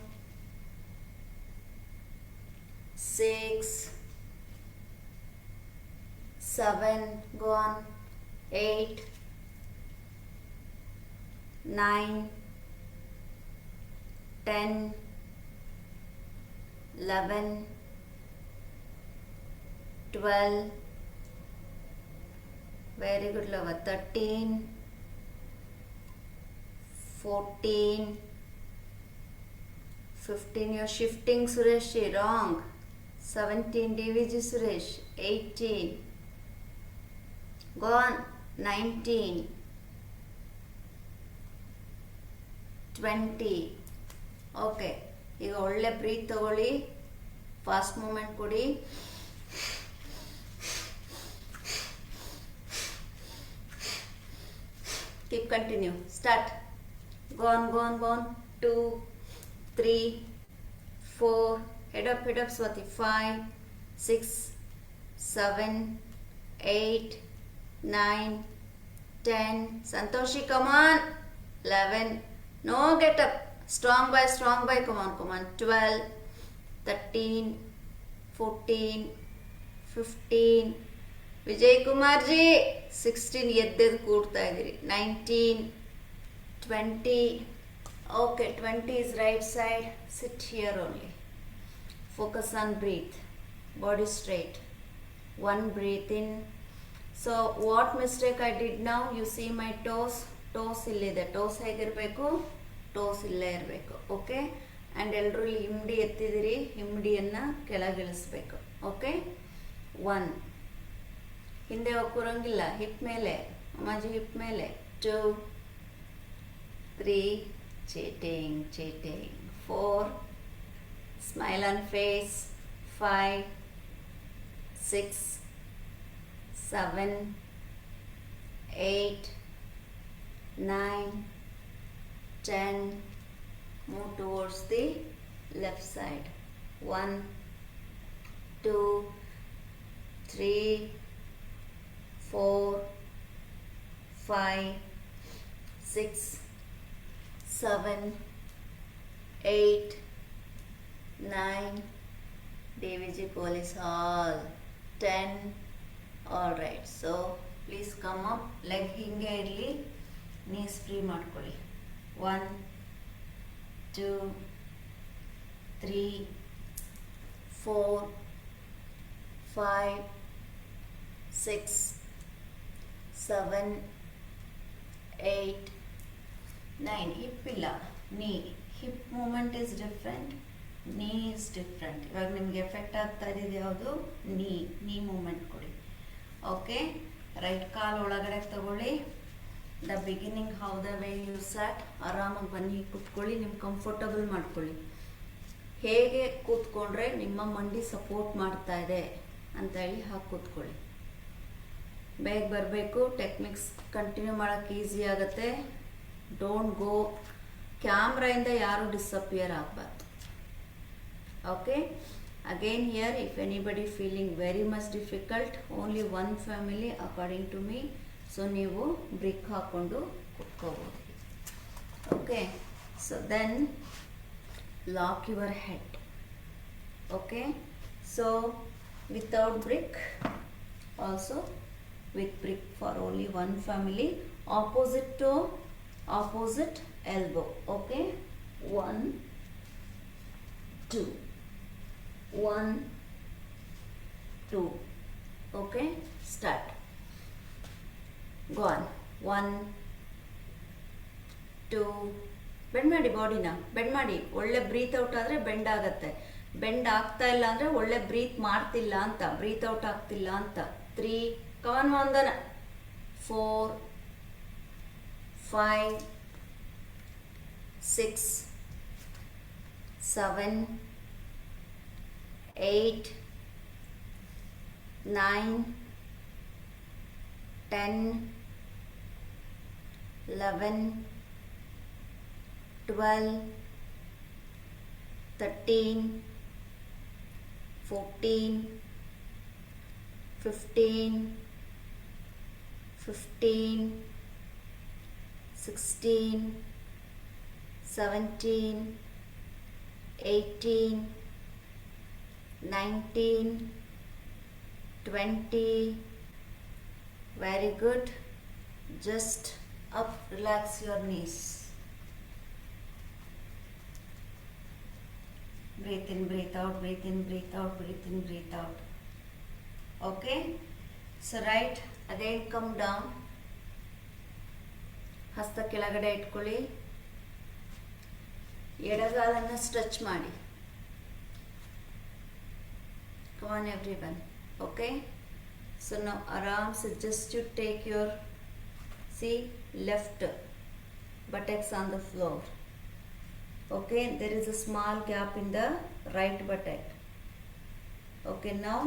6, 7, go on, 8, 9, 10, 11, 12, very good Lava, 13, 14, 15, you're shifting Suresh, wrong, 17, DVG Suresh, 18, go on, 19, 20, okay ಈಗ ಒಳ್ಳೆ ಬ್ರೀತ್ ತಗೊಳ್ಳಿ, ಫಾಸ್ಟ್ ಮೂಮೆಂಟ್ ಕೊಡಿ, keep continue, start, go on, 2, 3, 4, head up Swati, 5, 6, 7, 8, 9, 10, Santoshi, come on, 11, no, get up, strong by, come on, 12, 13, 14, 15, Vijay Kumar ji, 16, ಎದ್ದೆದ್ದು ಕೂಡ್ತಾ ಇದ್ದೀರಿ, 19, 20, okay, 20 is right side, sit here only, focus on breathe, body straight, 1 breathe in. So what mistake I did now, you see my toes ಇಲ್ಲಿದೆ, toes ಹೇಗಿರಬೇಕು, toes ಇಲ್ಲೇ ಇರಬೇಕು, okay, and ಎಲ್ಲರೂ ಇಲ್ಲಿ ಹಿಂಡಿ ಎತ್ತಿದಿರಿ, ಹಿಂಡಿಯನ್ನು ಕೆಳಗಿಳಿಸ್ಬೇಕು, okay, 1, ಹಿಂದೆ ಹೋಗ್ಕೊರಂಗಿಲ್ಲ, hip ಮೇಲೆ, ಅಮ್ಮಾಜಿ ಹಿಪ್ ಮೇಲೆ, 2, 3, cheating 4, smile on face, 5, 6, 7, 8, 9, 10, move towards the left side, 1, 2, 3, 4, 5, 6, 7, 8, 9, DVG Police Hall, 10, alright, so please come up, leg ಹಿಂಗೆ ಇರಲಿ, ನೀಸ್ ಫ್ರೀ ಮಾಡ್ಕೊಳ್ಳಿ, 1, 2, 3, 4, 5, 6, 7, 8, 9, ಹಿಪ್ ಇಲ್ಲ, ನೀ, ಹಿಪ್ ಮೂಮೆಂಟ್ ಇಸ್ ಡಿಫ್ರೆಂಟ್, ನೀ ಇಸ್ ಡಿಫ್ರೆಂಟ್, ಇವಾಗ ನಿಮಗೆ ಎಫೆಕ್ಟ್ ಆಗ್ತಾ ಇದ್ದಿದ್ದು ಯಾವುದು, ನೀ ಮೂಮೆಂಟ್ ಕೊಡಿ, ಓಕೆ, ರೈಟ್ ಕಾಲ್ ಒಳಗಡೆ ತಗೊಳ್ಳಿ, the beginning how the way you sat, ಆರಾಮಾಗಿ ಬನ್ನಿ ಕೂತ್ಕೊಳ್ಳಿ, ನಿಮ್ಮ ಕಂಫರ್ಟಬಲ್ ಮಾಡ್ಕೊಳ್ಳಿ, ಹೇಗೆ ಕೂತ್ಕೊಂಡ್ರೆ ನಿಮ್ಮ ಮಂಡಿ ಸಪೋರ್ಟ್ ಮಾಡ್ತಾ ಇದೆ ಅಂತ ಹೇಳಿ ಹಾಕಿ ಕೂತ್ಕೊಳ್ಳಿ, ಬೇಗ ಬರಬೇಕು, ಟೆಕ್ನಿಕ್ಸ್ ಕಂಟಿನ್ಯೂ ಮಾಡೋಕ್ಕೆ ಈಸಿ ಆಗುತ್ತೆ, ಡೋಂಟ್ ಗೋ, ಕ್ಯಾಮ್ರಾಯಿಂದ ಯಾರು ಡಿಸಪಿಯರ್ ಆಗಬಾರ್ದು, okay, again here if anybody feeling very much difficult, only 1 family according to me, so ನೀವು ಬ್ರಿಕ್ ಹಾಕ್ಕೊಂಡು ಕುತ್ಕೋಬೋದು, okay, so then lock your head, okay, so without brick, also with brick for only 1 family, opposite toe, opposite elbow, okay, 1, 2, 1, 2, okay, start, go on, 1, 2, bend ಮಾಡಿ, ಬಾಡಿನ bend ಮಾಡಿ, ಒಳ್ಳೆ breathe out ಆದರೆ bend ಆಗುತ್ತೆ, bend ಆಗ್ತಾ ಇಲ್ಲ ಅಂದರೆ ಒಳ್ಳೆ ಬ್ರೀತ್ ಮಾಡ್ತಿಲ್ಲ ಅಂತ, ಬ್ರೀತ್ ಔಟ್ ಆಗ್ತಿಲ್ಲ ಅಂತ, 3, come on Vandana, 4, 5, 6, 7, 8, 9, 10, 11, 12, 13, 14, 15, 16, 17, 18, 19, 20, Very good. Just up, relax your knees. Breathe in, breathe out, breathe in, breathe out, breathe in, breathe out. Okay? So right, again come down. ಹಸ್ತ ಕೆಳಗಡೆ ಇಟ್ಕೊಳ್ಳಿ. ಎಡಗಾಲನ್ನು stretch ಮಾಡಿ. Come on everyone. Okay? So now arms just you take your left buttocks on the floor. Okay, there is a small gap in the right buttock. Okay, now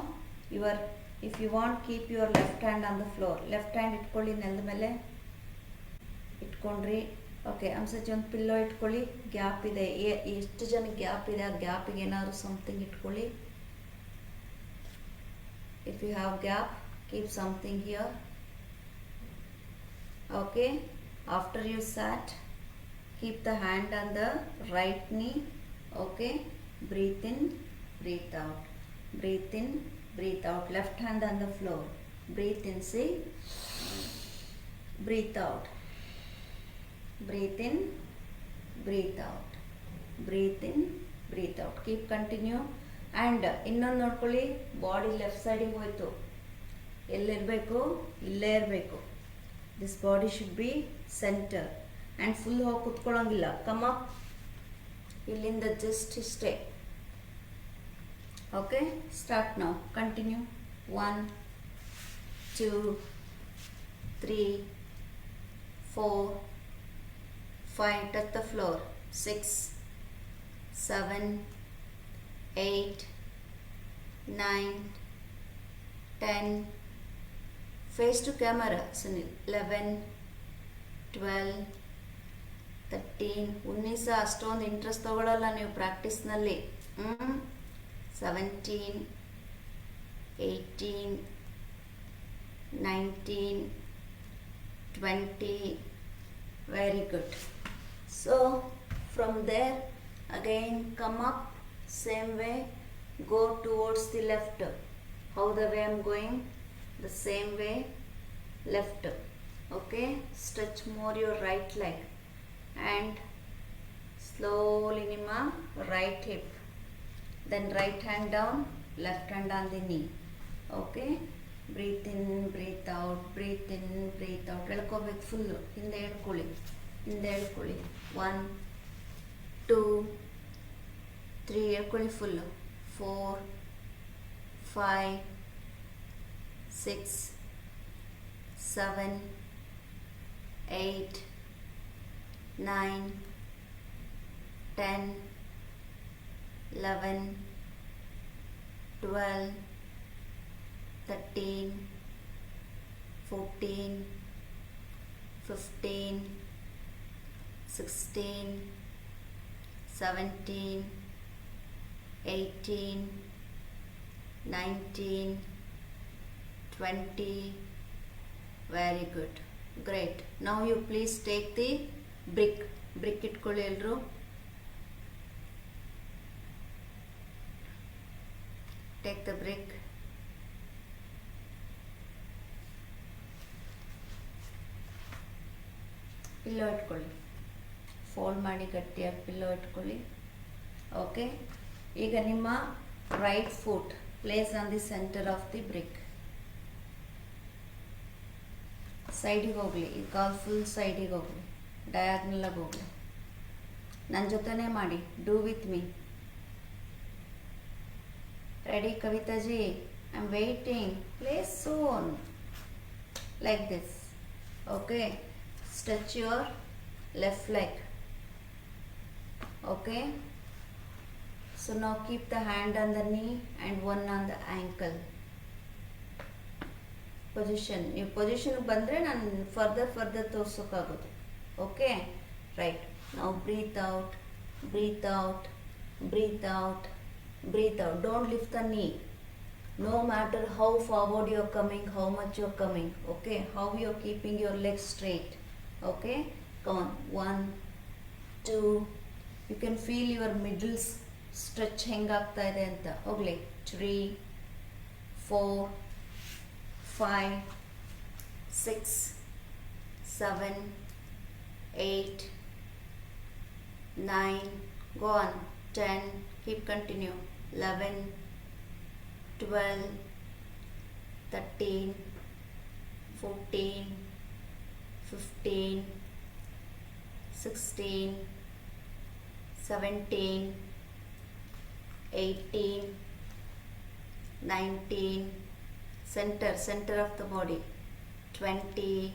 if you want, keep your left hand on the floor. Left hand ಇಟ್ಕೊಳ್ಳಿ ನೆಲದ ಮೇಲೆ ಇಟ್ಕೊಂಡ್ರಿ. Okay, ಅಂಸಚ್ಚಿ ಒಂದು pillow ಇಟ್ಕೊಳ್ಳಿ. Gap ಇದೆ, ಎಷ್ಟು ಜನ gap ಇದೆ, ಆ ಗ್ಯಾಪಿಗೆ ಏನಾದ್ರು ಸಮಥಿಂಗ್ ಇಟ್ಕೊಳ್ಳಿ. If you have gap, keep something here. Okay, after you sat, keep the hand on the right knee. Okay, breathe in, breathe out, breathe in, breathe out. Left hand on the floor. Breathe in, see, breathe out, breathe in, breathe out, breathe in, breathe out. Keep continue. And ಇನ್ನೊಂದು ನೋಡ್ಕೊಳ್ಳಿ, body left ಸೈಡಿಗೆ ಹೋಯ್ತು. ಎಲ್ಲಿರಬೇಕು? ಇಲ್ಲೇ ಇರಬೇಕು. This body should B centre and full ಹೋಗಿ ಕುತ್ಕೊಳ್ಳೋಂಗಿಲ್ಲ. Come up, ಇಲ್ಲಿಂದ just ಇಷ್ಟೇ. Okay, start ನಾವು. Continue. 1 2 3 4 5, touch the floor. 6 7 8 9 10, face to camera, Sunil. 11 12 13. ಉನ್ನಿಸ ಅಷ್ಟೊಂದು ಇಂಟ್ರೆಸ್ಟ್ ತಗೊಳ್ಳಲ್ಲ ನೀವು ಪ್ರಾಕ್ಟೀಸ್ನಲ್ಲಿ. 17 18 19 20. Very good. So from there again come up, same way, go towards the left. How the way I'm going? The same way, left. Okay, stretch more your right leg and slowly ನಿಮ್ಮ right hip, then right hand down, left hand on the knee. Okay, breathe in, breathe out, breathe in, breathe out. ಎಳ್ಕೋಬೇಕು full. ಹಿಂದೆ ಎಳ್ಕೊಳ್ಳಿ, ಹಿಂದೆ ಎಳ್ಕೊಳ್ಳಿ. 1 2 3, ಎಳ್ಕೊಳ್ಳಿ full. 4 5 6 7 8 9 10 11 12 13 14 15 16 17 18 19 20. Very good. Great. Now you please take the brick ಇಟ್ಕೊಳ್ಳಿ ಎಲ್ರು. Take the brick. Pillow ಇಟ್ಕೊಳ್ಳಿ. Fold ಮಾಡಿ ಗಟ್ಟಿಯಾಗಿ ಪಿಲ್ಲೋ ಇಟ್ಕೊಳ್ಳಿ. ಓಕೆ, ಈಗ ನಿಮ್ಮ right foot place on the centre of the brick. ಸೈಡಿಗೆ ಹೋಗಲಿ, ಈ ಕಾಲ್ ಫುಲ್ ಸೈಡಿಗೆ ಹೋಗಲಿ, ಡಯಾಗ್ನಲಾಗಿ ಹೋಗಲಿ. ನನ್ನ ಜೊತೆನೇ ಮಾಡಿ. Do with me. Ready Kavitaji? I am waiting. Place soon like this. Okay, stretch your left leg. Okay, so now keep the hand on the knee and one on the ankle. Position. ನೀವು position ಬಂದರೆ ನಾನು further ತೋರ್ಸೋಕ್ಕಾಗೋದು. Okay, right. ನಾವು breathe out, breathe out, breathe out, breathe out. Don't lift the knee. No matter how forward you are coming, how much you are coming. Okay, how you are keeping your legs straight. Okay, come on. 1 2. You can feel your middle stretch ಹೆಂಗಾಗ್ತಾ ಇದೆ ಅಂತ. ಹೋಗ್ಲಿ. 3 4 5 6, 7, 8, 9, go on, 10, keep continue, 11, 12, 13, 14, 15, 16, 17, 18, 19, center of the body, 20,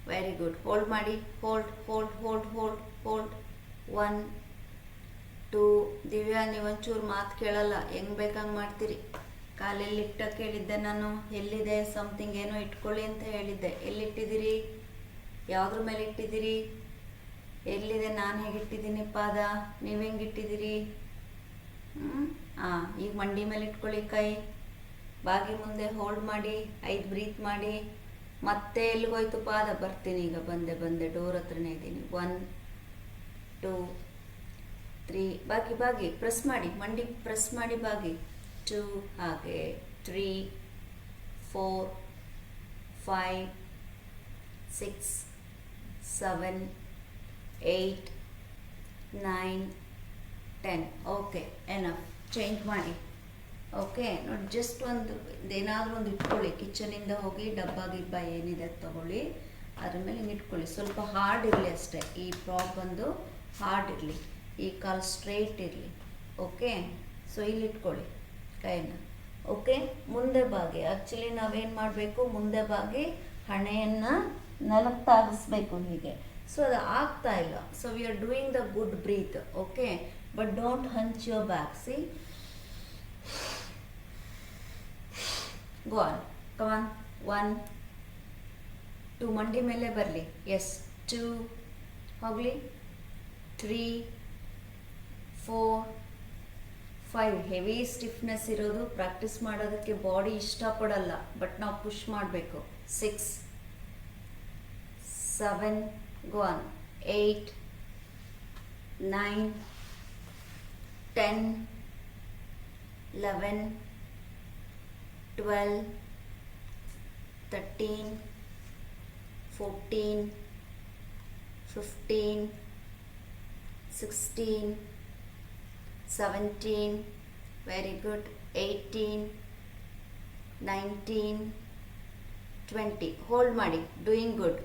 very good, hold ಮಾಡಿ, hold, 1, 2, Divya ನೀವೊಂಚೂರು ಮಾತು ಕೇಳಲ್ಲ, ಹೆಂಗೆ ಬೇಕಂಗೆ ಮಾಡ್ತೀರಿ. ಕಾಲೆಲ್ಲಿ ಇಟ್ಟಕ್ಕೆ ಹೇಳಿದ್ದೆ ನಾನು, ಎಲ್ಲಿದೆ ಸಮಥಿಂಗ್ ಏನೋ ಇಟ್ಕೊಳ್ಳಿ ಅಂತ ಹೇಳಿದ್ದೆ, ಎಲ್ಲಿಟ್ಟಿದ್ದೀರಿ, ಯಾವುದ್ರ ಮೇಲೆ ಇಟ್ಟಿದ್ದೀರಿ, ಎಲ್ಲಿದೆ, ನಾನು ಹೇಗಿಟ್ಟಿದ್ದೀನಿ ಪಾದ, ನೀವು ಹೆಂಗಿಟ್ಟಿದ್ದೀರಿ, ಈಗ ಮಂಡಿ ಮೇಲೆ ಇಟ್ಕೊಳ್ಳಿ ಕೈ, ಬಾಗಿ ಮುಂದೆ ಹೋಲ್ಡ್ ಮಾಡಿ, 5 ಬ್ರೀತ್ ಮಾಡಿ, ಮತ್ತೆ ಎಲ್ಲಿಗೋಯ್ತು ಪಾದ, ಬರ್ತೀನಿ ಈಗ, ಬಂದೆ ಡೋರ್ ಹತ್ರನೇ ಇದ್ದೀನಿ, 1, 2, 3, ಬಾಗಿ ಪ್ರೆಸ್ ಮಾಡಿ, ಮಂಡಿ ಪ್ರೆಸ್ ಮಾಡಿ ಬಾಗಿ, 2, ಹಾಗೆ 3, 4, 5, 6, 7, 8, 9, 10. ಓಕೆ, ಎನಫ್, ಚೇಂಜ್ ಮಾಡಿ. ಓಕೆ ನೋಡಿ, ಜಸ್ಟ್ ಏನಾದರೂ ಒಂದು ಇಟ್ಕೊಳ್ಳಿ, ಕಿಚನಿಂದ ಹೋಗಿ ಡಬ್ಬ ಗಿಬ್ಬ ಏನಿದೆ ತಗೊಳ್ಳಿ, ಅದ್ರ ಮೇಲೆ ಹಿಂಗೆ ಇಟ್ಕೊಳ್ಳಿ, ಸ್ವಲ್ಪ ಹಾರ್ಡ್ ಇರಲಿ ಅಷ್ಟೇ, ಈ ಪ್ರಾಪ್ ಬಂದು ಹಾರ್ಡ್ ಇರಲಿ, ಈ ಕಾಲು ಸ್ಟ್ರೈಟ್ ಇರಲಿ. ಓಕೆ, ಸೊ ಇಲ್ಲಿ ಇಟ್ಕೊಳ್ಳಿ ಕೈನ. ಓಕೆ, ಮುಂದೆ ಬಾಗಿ, ಆ್ಯಕ್ಚುಲಿ ನಾವೇನು ಮಾಡಬೇಕು, ಮುಂದೆ ಬಾಗಿ ಹಣೆಯನ್ನು ನೆಲಕ್ಕೆ ತಾಗಿಸ್ಬೇಕು ಹೀಗೆ. ಸೊ ಅದು ಆಗ್ತಾ ಇಲ್ಲ, so we are doing the good breath. Okay, but don't hunch your back. See, go on, come on, 1, 2, ಮಂಡಿ ಮೇಲೆ ಬರಲಿ, ಎಸ್, 2, ಹೋಗಲಿ, 3, 4, 5, ಹೆವಿ ಸ್ಟಿಫ್ನೆಸ್ ಇರೋದು ಪ್ರಾಕ್ಟೀಸ್ ಮಾಡೋದಕ್ಕೆ ಬಾಡಿ ಇಷ್ಟಪಡಲ್ಲ, ಬಟ್ ನಾವು ಪುಷ್ ಮಾಡಬೇಕು. 6, 7, go on, 8, 9, 10, 11, 12, 13, 14, 15, 16, 17, very good, 18, 19, 20, hold ಮಾಡಿ, ಡೂಯಿಂಗ್ ಗುಡ್.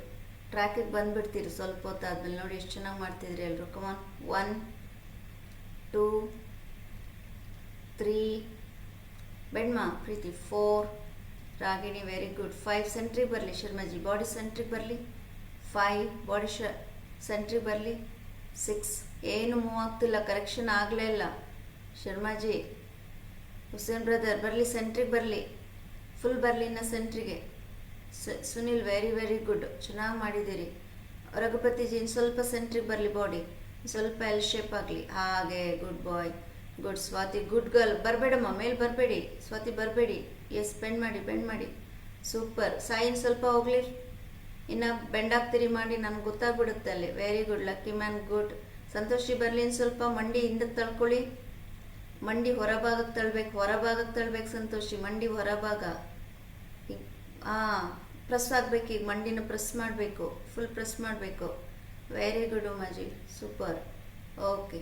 ಟ್ರ್ಯಾಕಿಗೆ ಬಂದುಬಿಡ್ತೀರಿ ಸ್ವಲ್ಪ ಹೊತ್ತು ಆದಮೇಲೆ, ನೋಡಿ ಎಷ್ಟು ಚೆನ್ನಾಗಿ ಮಾಡ್ತಿದ್ರಿ ಎಲ್ಲರೂ. ಕಮಾನ್, 1, 2, 3, ಬೆಣ್ಮಾ ಪ್ರೀತಿ, 4, ರಾಗಿಣಿ ವೆರಿ ಗುಡ್, 5 ಸೆಂಟ್ರಿಗೆ ಬರಲಿ, ಶರ್ಮಾಜಿ ಬಾಡಿ ಸೆಂಟ್ರಿಗೆ ಬರಲಿ, 5 ಬಾಡಿ ಸೆಂಟ್ರಿಗೆ ಬರಲಿ, 6, ಏನು ಮೂವ್ ಆಗ್ತಿಲ್ಲ, ಕರೆಕ್ಷನ್ ಆಗಲೇ ಇಲ್ಲ, ಶರ್ಮಾಜಿ, ಹುಸೇನ್ ಬ್ರದರ್ ಬರಲಿ, ಸೆಂಟ್ರಿಗೆ ಬರಲಿ, ಫುಲ್ ಬರಲಿ ಇನ್ನು ಸೆಂಟ್ರಿಗೆ, ಸುನಿಲ್ ವೆರಿ ಗುಡ್, ಚೆನ್ನಾಗಿ ಮಾಡಿದ್ದೀರಿ. ರಘುಪತಿಜಿ ಇನ್ನು ಸ್ವಲ್ಪ ಸೆಂಟ್ರಿಗೆ ಬರಲಿ, ಬಾಡಿ ಸ್ವಲ್ಪ ಎಲ್ ಶೇಪ್ ಆಗಲಿ, ಹಾಗೆ, ಗುಡ್ ಬಾಯ್, ಗುಡ್. ಸ್ವಾತಿ ಗುಡ್ ಗರ್ಲ್, ಬರಬೇಡಮ್ಮ ಮೇಲೆ ಬರಬೇಡಿ, ಸ್ವಾತಿ ಬರಬೇಡಿ, ಎಸ್, ಬೆಂಡ್ ಮಾಡಿ, ಸೂಪರ್. ಸಾಯಿನ್ ಸ್ವಲ್ಪ ಹೋಗಲಿ, ಇನ್ನು ಬೆಂಡ್ ಆಗ್ತೀರಿ ಮಾಡಿ, ನನಗೆ ಗೊತ್ತಾಗ್ಬಿಡುತ್ತೆ ಅಲ್ಲಿ, very good, lucky man, good. Santoshi ಬರಲಿ, ಇನ್ನು ಸ್ವಲ್ಪ ಮಂಡಿ ಹಿಂದಕ್ಕೆ ತಳ್ಕೊಳ್ಳಿ, ಮಂಡಿ ಹೊರಭಾಗಕ್ಕೆ ತಳ್ಬೇಕು ಸಂತೋಷಿ, ಮಂಡಿ ಹೊರಭಾಗ, ಪ್ರೆಸ್ ಆಗಬೇಕು, ಈಗ ಮಂಡಿನ ಪ್ರೆಸ್ ಮಾಡಬೇಕು, ಫುಲ್ ಪ್ರೆಸ್ ಮಾಡಬೇಕು, very good Umaji, super. Okay,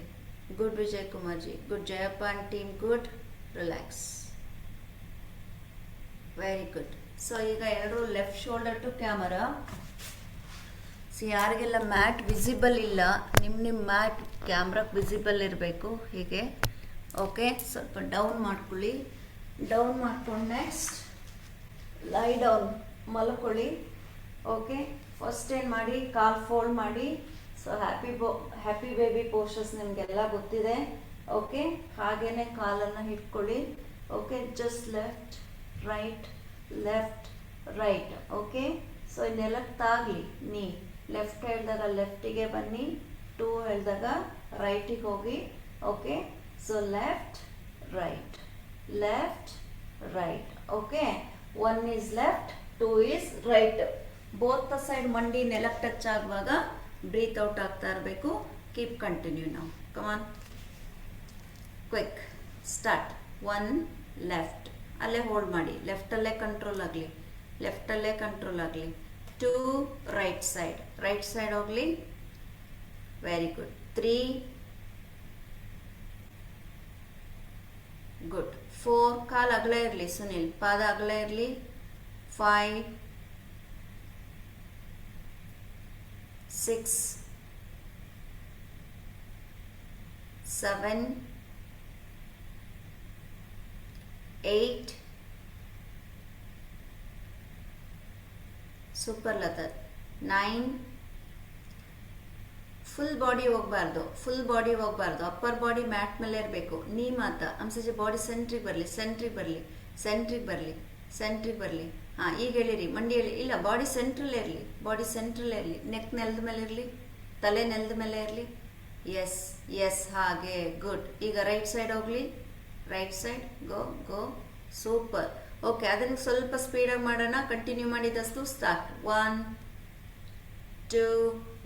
good Vijay Kumarji, good. Jayappa and team, good. Relax, very good. So ಈಗ ಎರಡು left shoulder to camera. So ಯಾರಿಗೆಲ್ಲ ಮ್ಯಾಟ್ ವಿಸಿಬಲ್ ಇಲ್ಲ, ನಿಮ್ಮ ಮ್ಯಾಟ್ ಕ್ಯಾಮ್ರಾಕ್ಕೆ ವಿಸಿಬಲ್ ಇರಬೇಕು, ಹೀಗೆ. ಓಕೆ, ಸ್ವಲ್ಪ ಡೌನ್ ಮಾಡ್ಕೊಳ್ಳಿ, ಡೌನ್ ಮಾಡ್ಕೊಂಡು ನೆಕ್ಸ್ಟ್ ಲೈ ಡೌನ್ ಮಲ್ಕೊಳ್ಳಿ. ಓಕೆ, ಫಸ್ಟ್ ಏನು ಮಾಡಿ, ಕಾಲ್ ಫೋಲ್ಡ್ ಮಾಡಿ. ಸೊ ಹ್ಯಾಪಿ ಬೇಬಿ ಪೋಸ್ಟರ್ಸ್ ನಿಮಗೆಲ್ಲ ಗೊತ್ತಿದೆ. ಓಕೆ, ಹಾಗೇನೆ ಕಾಲನ್ನು ಹಿಡ್ಕೊಳ್ಳಿ. Okay, just left right. Okay, so ನೆಲಕ್ಕೆ ತಾಗಲಿ, ನೀ ಲೆಫ್ಟ್ ಹೇಳಿದಾಗ ಲೆಫ್ಟಿಗೆ ಬನ್ನಿ, 2 ಹೇಳಿದಾಗ ರೈಟಿಗೆ ಹೋಗಿ. Okay, so left right. Okay, 1 is left, 2 is right. Both the side ಮಂಡಿ ನೆಲಕ್ಕೆ ಟಚ್ ಆಗುವಾಗ ಬ್ರೀತ್ ಔಟ್ ಆಗ್ತಾ ಇರಬೇಕು. ಕೀಪ್ ಕಂಟಿನ್ಯೂ ನಾವು. ಕಮಾನ್, ಕ್ವಿಕ್ ಸ್ಟಾರ್ಟ್. 1 ಲೆಫ್ಟ್, ಅಲ್ಲೇ ಹೋಲ್ಡ್ ಮಾಡಿ, ಲೆಫ್ಟಲ್ಲೇ ಕಂಟ್ರೋಲ್ ಆಗಲಿ. ಲೆಫ್ಟಲ್ಲೇ ಕಂಟ್ರೋಲ್ ಆಗಲಿ. 2 ರೈಟ್ ಸೈಡ್ ಹೋಗಲಿ. Very good. 3 ಗುಡ್. 4 ಕಾಲು ಅಗಲ ಇರಲಿ ಸುನಿಲ್, ಪಾದ ಅಗಲ ಇರಲಿ. 5 6 7 8 ಸೂಪರ್ ಲತಾ. 9 ಫುಲ್ ಬಾಡಿ ಹೋಗಬಾರ್ದು, ಅಪ್ಪರ್ ಬಾಡಿ ಮ್ಯಾಟ್ ಮೇಲೆ ಇರಬೇಕು. ನೀ ಮಾತ ಅಂಸಜೆ ಬಾಡಿ ಸೆಂಟ್ರಿಗೆ ಬರಲಿ. ಹಾಂ, ಈಗ ಹೇಳಿರಿ ಮಂಡಿಯಲ್ಲಿ ಇಲ್ಲ, ಬಾಡಿ ಸೆಂಟ್ರಲ್ಲೇ ಇರಲಿ. ನೆಕ್ ನೆಲದ ಮೇಲೆ ಇರಲಿ, ತಲೆ ನೆಲದ ಮೇಲೆ ಇರಲಿ. ಎಸ್ ಹಾಗೆ, ಗುಡ್. ಈಗ ರೈಟ್ ಸೈಡ್ ಹೋಗಲಿ. ರೈಟ್ ಸೈಡ್ ಗೋ. ಸೂಪರ್. ಓಕೆ, ಅದನ್ನು ಸ್ವಲ್ಪ ಸ್ಪೀಡಾಗಿ ಮಾಡೋಣ. ಕಂಟಿನ್ಯೂ ಮಾಡಿ ದಸ್ತು. ಸ್ಟಾರ್ಟ್. 1 2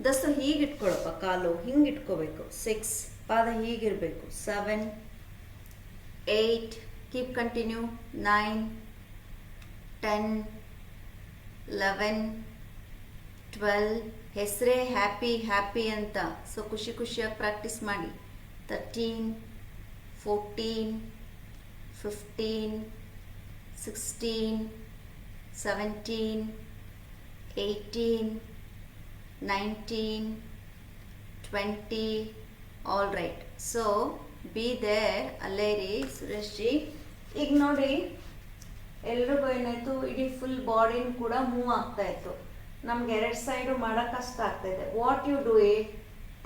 ದಸ್ತು ಹೀಗೆ ಇಟ್ಕೊಳ್ಳಪ್ಪ, ಕಾಲು ಹಿಂಗೆ ಇಟ್ಕೋಬೇಕು. 6 ಪಾದ ಹೀಗಿರಬೇಕು. 7 8 ಕೀಪ್ ಕಂಟಿನ್ಯೂ. 9 10 11 12 ಹೆಸರೇ ಹ್ಯಾಪಿ ಅಂತ, ಸೊ ಖುಷಿಯಾಗಿ ಪ್ರಾಕ್ಟೀಸ್ ಮಾಡಿ. 13 14 15 16 17 18 19 20. All right. So be there. ಅಲ್ಲೇ ರೀ ಸುರೇಶ್ ಜಿ. ಈಗ ನೋಡಿ ಎಲ್ರಿಗೂ ಏನಾಯಿತು, ಇಡೀ ಫುಲ್ ಬಾಡಿನ ಕೂಡ ಮೂವ್ ಆಗ್ತಾ ಇತ್ತು. ನಮ್ಗೆ 2 ಸೈಡು ಮಾಡೋಕೆ ಕಷ್ಟ ಆಗ್ತಾಯಿದೆ. What you do it,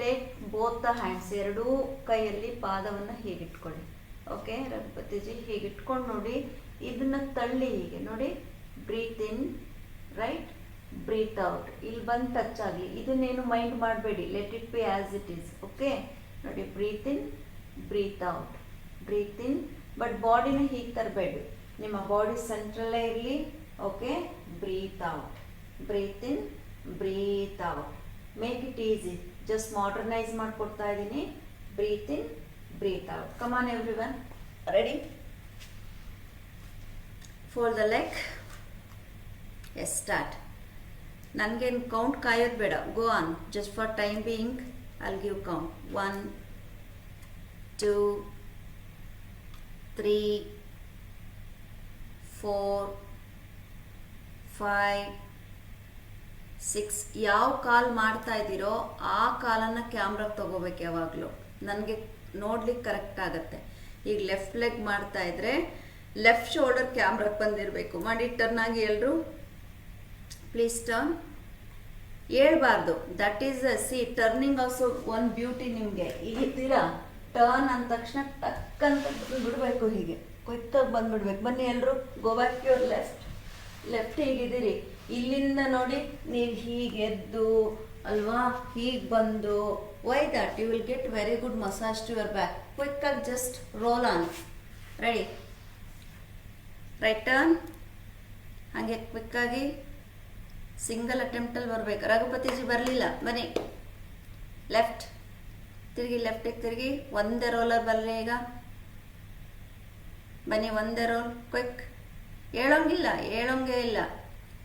take both the hands, ಎರಡೂ ಕೈಯಲ್ಲಿ ಪಾದವನ್ನು ಹೀಗಿಟ್ಕೊಳ್ಳಿ. ಓಕೆ ರಘುಪತಿಜಿ, ಹೀಗಿಟ್ಕೊಂಡು ನೋಡಿ, ಇದನ್ನು ತಳ್ಳಿ ಹೀಗೆ ನೋಡಿ. Breathe in, right, breathe out. ಇಲ್ಲಿ ಬಂದು ಟಚ್ ಆಗಲಿ. ಇದನ್ನೇನು ಮೈಂಡ್ ಮಾಡಬೇಡಿ, let it be as it is. Okay ನೋಡಿ, breathe in, breathe out, breathe in. But ಬಾಡಿನ ಹೀಗೆ ತರಬೇಡಿ, ನಿಮ್ಮ ಬಾಡಿ ಸೆಂಟ್ರಲ್ಲೇ ಇರಲಿ. Okay, breathe out, breathe in, breathe out. Make it easy. Just modernise ಮಾಡಿಕೊಡ್ತಾ ಇದ್ದೀನಿ. Breathe in, breathe out. Come on everyone. Ready? Fold the leg. Yes, start. Nangen count kayod beda. Go on. Just for time being, I'll give count. 1 2 3 4 5 6. ಯಾವ ಕಾಲ್ ಮಾಡ್ತಾ ಇದ್ದೀರೋ ಆ ಕಾಲನ್ನು ಕ್ಯಾಮ್ರಾಗೆ ತಗೋಬೇಕು ಯಾವಾಗಲೂ, ನನಗೆ ನೋಡ್ಲಿಕ್ಕೆ ಕರೆಕ್ಟ್ ಆಗುತ್ತೆ. ಈಗ ಲೆಫ್ಟ್ ಲೆಗ್ ಮಾಡ್ತಾ ಇದ್ರೆ ಲೆಫ್ಟ್ ಶೋಲ್ಡರ್ ಕ್ಯಾಮ್ರಾಗೆ ಬಂದಿರಬೇಕು. ಮಾಡಿ ಟರ್ನ್ ಆಗಿ ಎಲ್ಲರೂ ಪ್ಲೀಸ್ ಟರ್ನ್. ಹೇಳ್ಬಾರ್ದು, that is C turning also one beauty. ನಿಮಗೆ ಈಗ ಇದ್ದೀರಾ, ಟರ್ನ್ ಅಂದ ತಕ್ಷಣ ಟಕ್ ಅಂತ ಬಿಡಬೇಕು, ಹೀಗೆ ಕ್ವಿಕ್ಕಾಗಿ ಬಂದುಬಿಡ್ಬೇಕು. ಬನ್ನಿ ಎಲ್ಲರೂ, ಗೋ ಬ್ಯಾಕ್ ಯುವರ್ ಲೆಫ್ಟ್ ಹೀಗಿದ್ದೀರಿ. ಇಲ್ಲಿಂದ ನೋಡಿ ನೀವು ಹೀಗೆ ಎದ್ದು ಅಲ್ವಾ, ಹೀಗೆ ಬಂದು why that you will get very good massage to your back. ಕ್ವಿಕ್ಕಾಗಿ just roll on. Ready, right turn. ಹಾಗೆ ಕ್ವಿಕ್ಕಾಗಿ ಸಿಂಗಲ್ ಅಟೆಂಪ್ಟಲ್ಲಿ ಬರಬೇಕು. ರಘುಪತಿಜಿ ಬರಲಿಲ್ಲ, ಬನ್ನಿ. ಲೆಫ್ಟ್ ತಿರುಗಿ, ಲೆಫ್ಟಿಗೆ ತಿರುಗಿ. ಒಂದೇ ರೋಲರ್ ಬರಲಿ ಈಗ. ಬನ್ನಿ, ಒಂದೇ ರೋಲ್. ಕ್ವಿಕ್. ಹೇಳೋಂಗೆ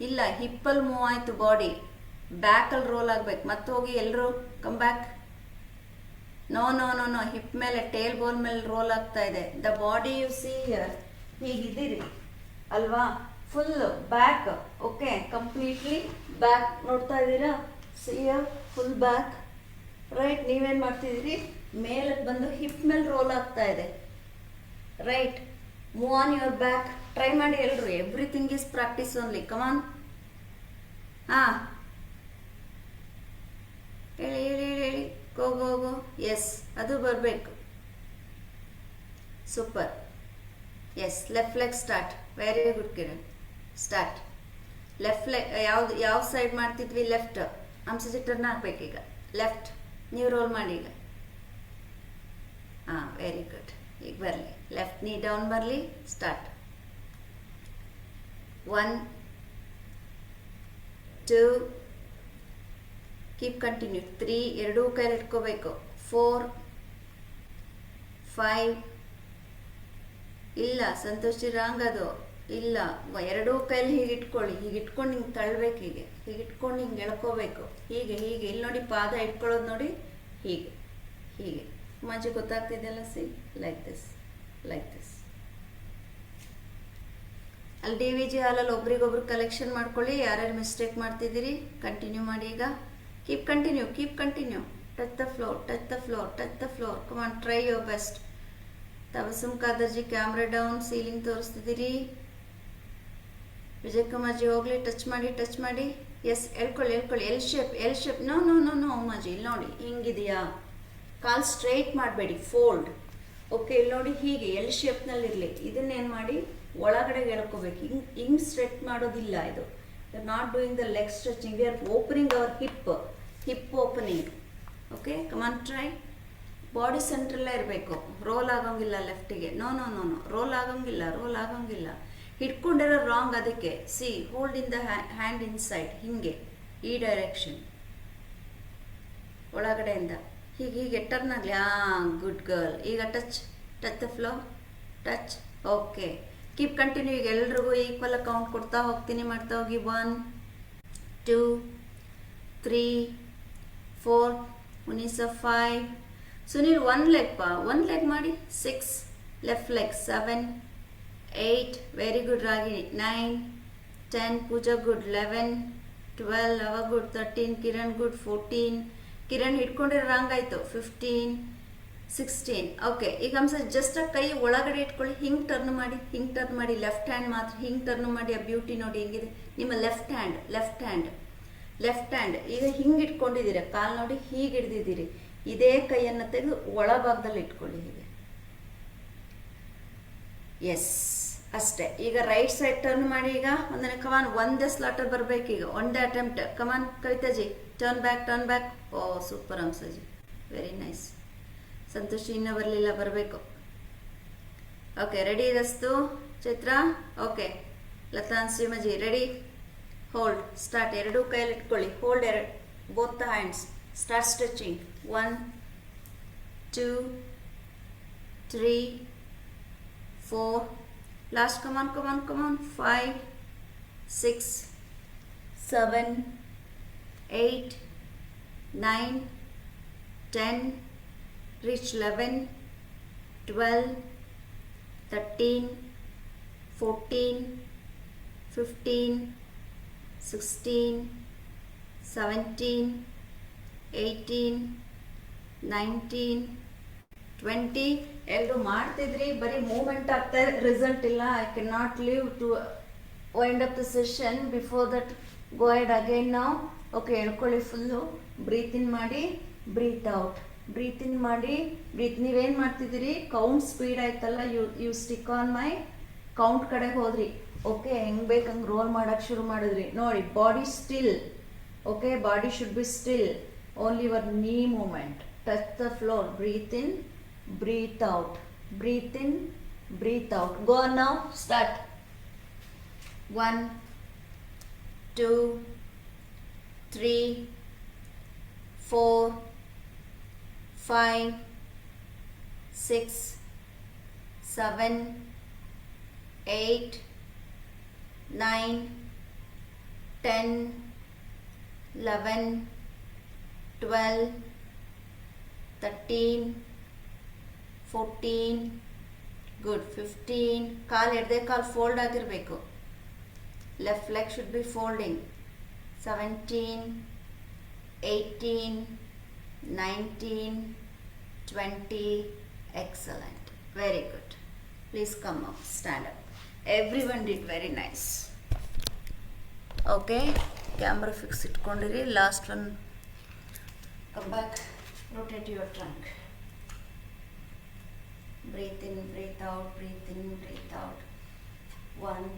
ಇಲ್ಲ. ಹಿಪ್ಪಲ್ಲಿ ಮೂವ್ ಆಯಿತು ಬಾಡಿ, ಬ್ಯಾಕಲ್ಲಿ ರೋಲ್ ಆಗಬೇಕು. ಮತ್ತೆ ಹೋಗಿ ಎಲ್ಲರೂ ಕಮ್ ಬ್ಯಾಕ್. ನೋ, ಹಿಪ್ ಮೇಲೆ, ಟೇಲ್ ಬೋನ್ ಮೇಲೆ ರೋಲ್ ಆಗ್ತಾ ಇದೆ. The body you see here, ಹೀಗಿದ್ದೀರಿ ಅಲ್ವಾ, full back. Okay, completely back ನೋಡ್ತಾ ಇದ್ದೀರಾ. See here full back. Right, ನೀವೇನು ಮಾಡ್ತಿದ್ದೀರಿ, ಮೇಲಕ್ಕೆ ಬಂದು ಹಿಪ್ ಮೇಲೆ ರೋಲ್ ಆಗ್ತಾ ಇದೆ. Right, move on your back. Try ಮಾಡಿ ಎಲ್ಲರೂ. Everything is practice only. Come on. ಹಾಂ, ಹೇಳಿ. ಗೋ. ಎಸ್, ಅದು ಬರಬೇಕು. Super. Yes, left leg start. Very good Kiran. Start. Left leg ಯಾವ ಸೈಡ್ ಮಾಡ್ತಿದ್ವಿ, ಲೆಫ್ಟ್. ಅಂಸಜಿ ಟರ್ನ್ ಹಾಕ್ಬೇಕೀಗ. ಲೆಫ್ಟ್ ನೀವು ರೋಲ್ ಮಾಡಿ ಈಗ. ಹಾಂ, ವೆರಿ ಗುಡ್. ಈಗ ಬರಲಿ, ಲೆಫ್ಟ್ ನೀ ಡೌನ್ ಬರಲಿ. ಸ್ಟಾರ್ಟ್. 1 2 keep continue. 3 ಎರಡೂ ಕೈಲಿ ಇಟ್ಕೋಬೇಕು. 4 5 ಇಲ್ಲ ಸಂತೋಷಿ ರಾಂಗ್ ಅದು. ಇಲ್ಲ, ಎರಡೂ ಕೈಲಿ ಹೀಗೆ ಇಟ್ಕೊಳ್ಳಿ. ಹೀಗೆ ಇಟ್ಕೊಂಡು ಹಿಂಗೆ ತಳ್ಳಬೇಕು. ಹೀಗೆ ಇಟ್ಕೊಂಡು ಹಿಂಗೆ ಎಳ್ಕೋಬೇಕು. ಹೀಗೆ ಇಲ್ಲಿ ನೋಡಿ, ಪಾದ ಇಟ್ಕೊಳ್ಳೋದು ನೋಡಿ, ಹೀಗೆ ಹೀಗೆ. ಮಂಚಿ ಗೊತ್ತಾಗ್ತಿದೆಯಲ್ಲ? See, like this. ಅಲ್ಲಿ ಡಿ ವಿ ಜಿ ಹಾಲಲ್ಲಿ ಒಬ್ರಿಗೊಬ್ರು ಕಲೆಕ್ಷನ್ ಮಾಡ್ಕೊಳ್ಳಿ. ಯಾರ್ಯಾರು ಮಿಸ್ಟೇಕ್ ಮಾಡ್ತಿದ್ದೀರಿ ಕಂಟಿನ್ಯೂ ಮಾಡಿ. ಈಗ keep continue. Touch the floor. Come on, try your best. Tabassum Khaderji camera down, ceiling ತೋರಿಸ್ತಿದ್ದೀರಿ. ವಿಜಯ್ ಕುಮಾರ್ ಜಿ ಹೋಗ್ಲಿ, ಟಚ್ ಮಾಡಿ. ಎಸ್, ಎಳ್ಕೊಳ್ಳಿ. L shape. ನೋ ಅಮ್ಮಾಜಿ, ಇಲ್ಲಿ ನೋಡಿ ಹಿಂಗಿದೆಯಾ? ಕಾಲು ಸ್ಟ್ರೈಟ್ ಮಾಡಬೇಡಿ, ಫೋಲ್ಡ್. ಓಕೆ, ಇಲ್ಲಿ ನೋಡಿ ಹೀಗೆ ಎಲ್ ಶೇಪ್ನಲ್ಲಿರಲಿ. ಇದನ್ನೇನು ಮಾಡಿ ಒಳಗಡೆ ಎಳ್ಕೋಬೇಕು. ಹಿಂಗೆ ಸ್ಟ್ರೆಚ್ ಮಾಡೋದಿಲ್ಲ. ಇದು not doing the leg stretching, we are opening our hip opening. Okay, come on try. Body ಸೆಂಟ್ರಲ್ಲೇ ಇರಬೇಕು. ರೋಲ್ ಆಗೋಂಗಿಲ್ಲ ಲೆಫ್ಟಿಗೆ. ನೋ ರೋಲ್ ಆಗೋಂಗಿಲ್ಲ. ಹಿಡ್ಕೊಂಡಿರೋ ರಾಂಗ್. ಅದಕ್ಕೆ see, hold in the hand inside, ಹಿಂಗೆ ಈ ಡೈರೆಕ್ಷನ್ ಒಳಗಡೆಯಿಂದ ಹೀಗೆ ಟರ್ನ್ ಆಗಲಿ. Good girl. ಈಗ touch the floor. Touch. Okay, keep continue. ಈಗ ಎಲ್ರಿಗೂ ಈಕ್ವಲ್ ಕೌಂಟ್ ಕೊಡ್ತಾ ಹೋಗ್ತೀನಿ. ಮಾಡ್ತಾ ಹೋಗಿ. 1 2 3 4. ಮುನೀಸಾ 5. ಸುನೀಲ್ 1 ಲೆಗ್ ಮಾಡಿ. 6. Left leg. 7 8. Very good Ragini. 9 10. Pooja good. 11 12. ಅವ ಗುಡ್. 13. ಕಿರಣ್ ಗುಡ್. 14. ಕಿರಣ್ ಹಿಡ್ಕೊಂಡಿರೋ ರಾಂಗ್ ಆಯಿತು. 15 16. ಓಕೆ, ಈಗ ಜಸ್ಟ್ ಕೈ ಒಳಗಡೆ ಇಟ್ಕೊಳ್ಳಿ. ಹಿಂಗೆ ಟರ್ನ್ ಮಾಡಿ. ಲೆಫ್ಟ್ ಹ್ಯಾಂಡ್ ಮಾತ್ರ ಹಿಂಗೆ ಟರ್ನ್ ಮಾಡಿ. ಆ ಬ್ಯೂಟಿ ನೋಡಿ ಹೆಂಗಿದೆ ನಿಮ್ಮ ಲೆಫ್ಟ್ ಹ್ಯಾಂಡ್. ಈಗ ಹಿಂಗೆ ಇಟ್ಕೊಂಡಿದ್ದೀರ. ಕಾಲು ನೋಡಿ ಹೀಗೆ ಹಿಡ್ದಿದ್ದೀರಿ. ಇದೇ ಕೈಯನ್ನು ತೆಗೆದು ಒಳಭಾಗದಲ್ಲಿ ಇಟ್ಕೊಳ್ಳಿ ಹೀಗೆ. ಎಸ್, ಅಷ್ಟೇ. ಈಗ ರೈಟ್ ಸೈಡ್ ಟರ್ನ್ ಮಾಡಿ. ಈಗ ಕಮಾನ್, ಒಂದೇ ಸ್ಲಾಟರ್ ಬರಬೇಕು. ಈಗ ಒಂದೇ attempt. Come on Kavitaji, turn back. Oh super Hamsaji, very nice. Santoshi ಇನ್ನೂ ಬರಲಿಲ್ಲ, ಬರಬೇಕು. ಓಕೆ, ರೆಡಿ ರಸ್ತು ಚೈತ್ರ? ಓಕೆ, ಲತಾನ್ ಶ್ರೀಮಜಿ ರೆಡಿ. Hold, start. ಎರಡೂ ಕೈಯಲ್ಲಿ ಇಟ್ಕೊಳ್ಳಿ. Hold both the hands. Start stretching. 1 2 3 4. Last. Come on 5 6 7 8 9 10. reach 11 12 13 14 15 16 17 18 19 20. ಎಲ್ಲರೂ ಮಾಡ್ತಿದ್ರಿ, ಬರೀ ಮೂವ್ಮೆಂಟ್ ಆಗ್ತಾ ಇದೆ, ರಿಸಲ್ಟ್ ಇಲ್ಲ. I can not leave to wind up the session. Before that go head again ನಾವು. ಓಕೆ, ಹೇಳ್ಕೊಳ್ಳಿ ಫುಲ್ಲು. ಬ್ರೀತ್ ಇನ್ ಮಾಡಿ, ಬ್ರೀತ್ ಔಟ್. ಬ್ರೀತ್ ಇನ್ ಮಾಡಿ, ನೀವೇನು ಮಾಡ್ತಿದ್ದೀರಿ? ಕೌಂಟ್ ಸ್ಪೀಡ್ ಆಯ್ತಲ್ಲ, you stick on my count ಕಡೆಗೆ ಹೋದ್ರಿ. ಓಕೆ, ಹೆಂಗೆ ಬೇಕು ಹಂಗೆ ರೋಲ್ ಮಾಡೋಕ್ಕೆ ಶುರು ಮಾಡಿದ್ರಿ. ನೋಡಿ, body still. Okay, body should be still. Only your knee movement. Touch the floor. Breathe in, breathe out. Breathe in, breathe out. Go now, start. 1 2 3 4 5 6 7 8 9 10 11 12 13 14. Good. 15. Call ಎಡದೆ call fold ಆಗಿರಬೇಕು. Left leg should be folding. 17 18 19 20. Excellent. Very good. Please come up, stand up. Everyone did very nice. Okay, camera fix ಇಟ್ಕೊಂಡಿರಿ. Last one. Come back. Rotate your trunk. Breathe in, breathe out, breathe in, breathe out. 1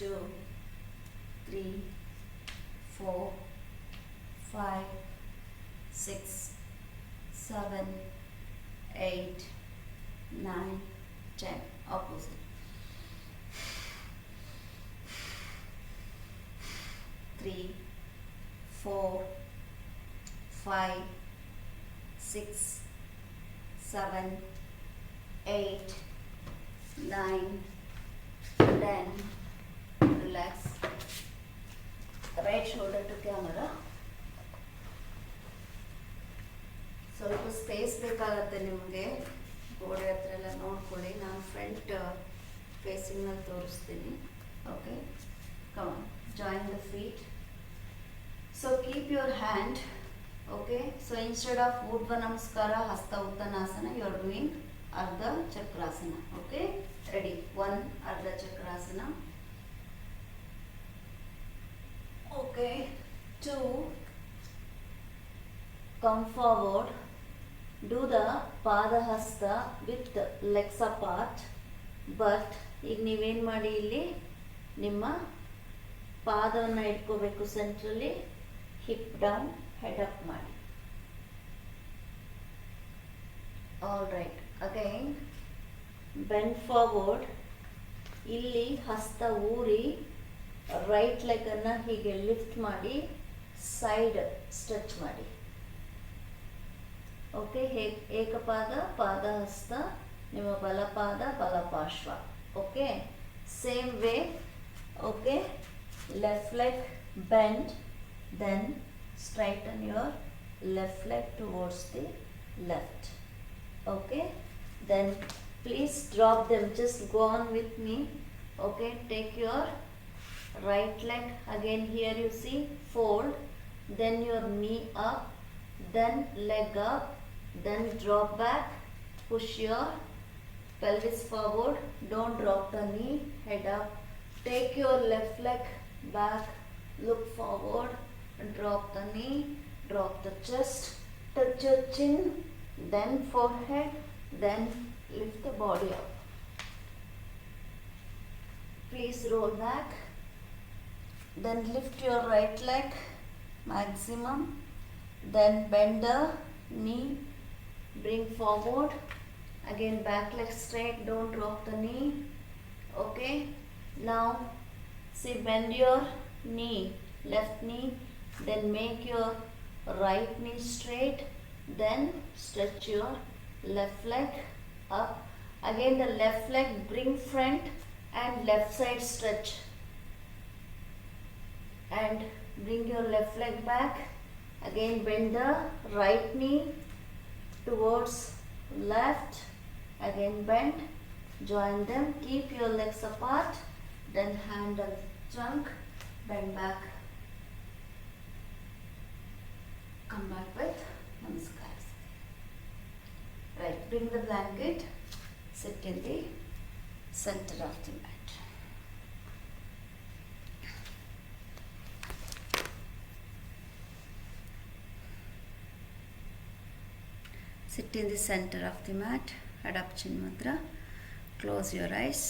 2 3 4 5 6 7 8 9 10. Opposite. 3 4 5 6 7 8 9 then relax. Right shoulder to camera. ಸ್ವಲ್ಪ space ಬೇಕಾಗತ್ತೆ ನಿಮಗೆ, ಗೋಡೆ ಹತ್ರ ಎಲ್ಲ ನೋಡ್ಕೊಳ್ಳಿ. ನಾನು front ಫೇಸಿಂಗ್ನಲ್ಲಿ ತೋರಿಸ್ತೀನಿ. Okay, come join the feet. So keep your hand. Okay, so instead of ಊರ್ಧ್ವ ನಮಸ್ಕಾರ, ಹಸ್ತ ಉತ್ತನಾಸನ, ಯು ಆರ್ ಡೂಯಿಂಗ್ ಅರ್ಧ ಚಕ್ರಾಸನ. Okay, ready. 1 ಅರ್ಧ ಚಕ್ರಾಸನ. Okay, 2 come forward, do the padahasta with legs apart. But ಈಗ ನೀವೇನು ಮಾಡಿ, ಇಲ್ಲಿ ನಿಮ್ಮ ಪಾದವನ್ನು ಇಟ್ಕೋಬೇಕು ಸೆಂಟ್ರಲ್ಲಿ. ಹಿಪ್ ಡೌನ್, ಹೆಡ್ ಅಪ್ ಮಾಡಿ. All right, again bend forward. ಇಲ್ಲಿ ಹಸ್ತ ಊರಿ ರೈಟ್ ಲೆಗನ್ನು ಹೀಗೆ ಲಿಫ್ಟ್ ಮಾಡಿ ಸೈಡ್ ಸ್ಟ್ರೆಚ್ ಮಾಡಿ. ಓಕೆ, ಏಕಪಾದ ಪಾದಹಸ್ತ, ನಿಮ್ಮ ಬಲಪಾದ ಬಲಪಾರ್ಶ್ವ. Okay, same way. Okay, left leg bend, then straighten your left leg towards the left. Okay, then please drop them, just go on with me. Okay, take your right leg again, here you see, fold, then your knee up, then leg up, then drop back, push your pelvis forward, don't drop the knee, head up, take your left leg back, look forward, drop the knee, drop the chest, touch your chin, then forehead, then lift the body up. Please roll back, then lift your right leg maximum, then bend the knee, bring forward, again back leg straight, don't drop the knee. Okay, now see, bend your knee, left knee, then make your right knee straight, then stretch your left leg up. Again the left leg bring front and left side stretch, and bring your left leg back. Again bend the right knee towards left, again bend, join them, keep your legs apart, then handle trunk, bend back, come back with namaskar. Right, bring the blanket, sit in the center of the mat. Sit in the center of the mat, Adap Chin Mudra. Close your eyes.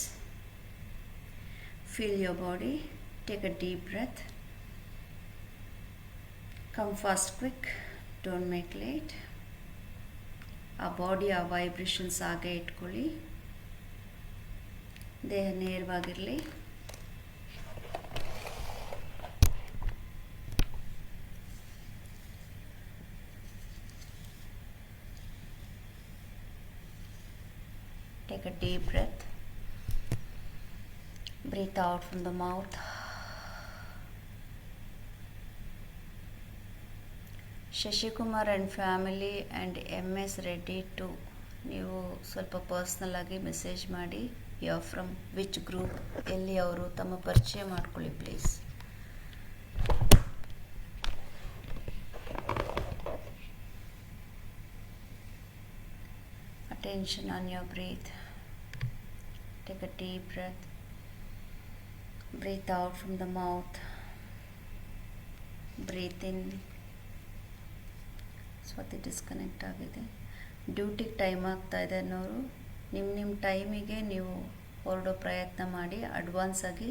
Feel your body. Take a deep breath. Come fast, quick. Don't make late. ಆ body ಆ vibrations ಹಾಗೆ ಇಟ್ಕೊಳ್ಳಿ. ದೇಹ ನೇರವಾಗಿರಲಿ. Take a deep breath. Breathe out from the mouth. Shashikumar and family and MS Reddy too, ನೀವು ಸ್ವಲ್ಪ personal ಆಗಿ message ಮಾಡಿ. You are from which group, ಎಲ್ಲಿ ಅವರು, ತಮ್ಮ ಪರಿಚಯ ಮಾಡ್ಕೊಳ್ಳಿ please. Attention on your breath. Take a deep breath. Breathe out from the mouth. Breathe in. Swathi disconnect ಆಗಿದೆ. ಡ್ಯೂಟಿಗೆ ಟೈಮ್ ಆಗ್ತಾ ಇದೆ ಅನ್ನೋರು ನಿಮ್ಮ ಟೈಮಿಗೆ ನೀವು ಹೊರಡೋ ಪ್ರಯತ್ನ ಮಾಡಿ. ಅಡ್ವಾನ್ಸಾಗಿ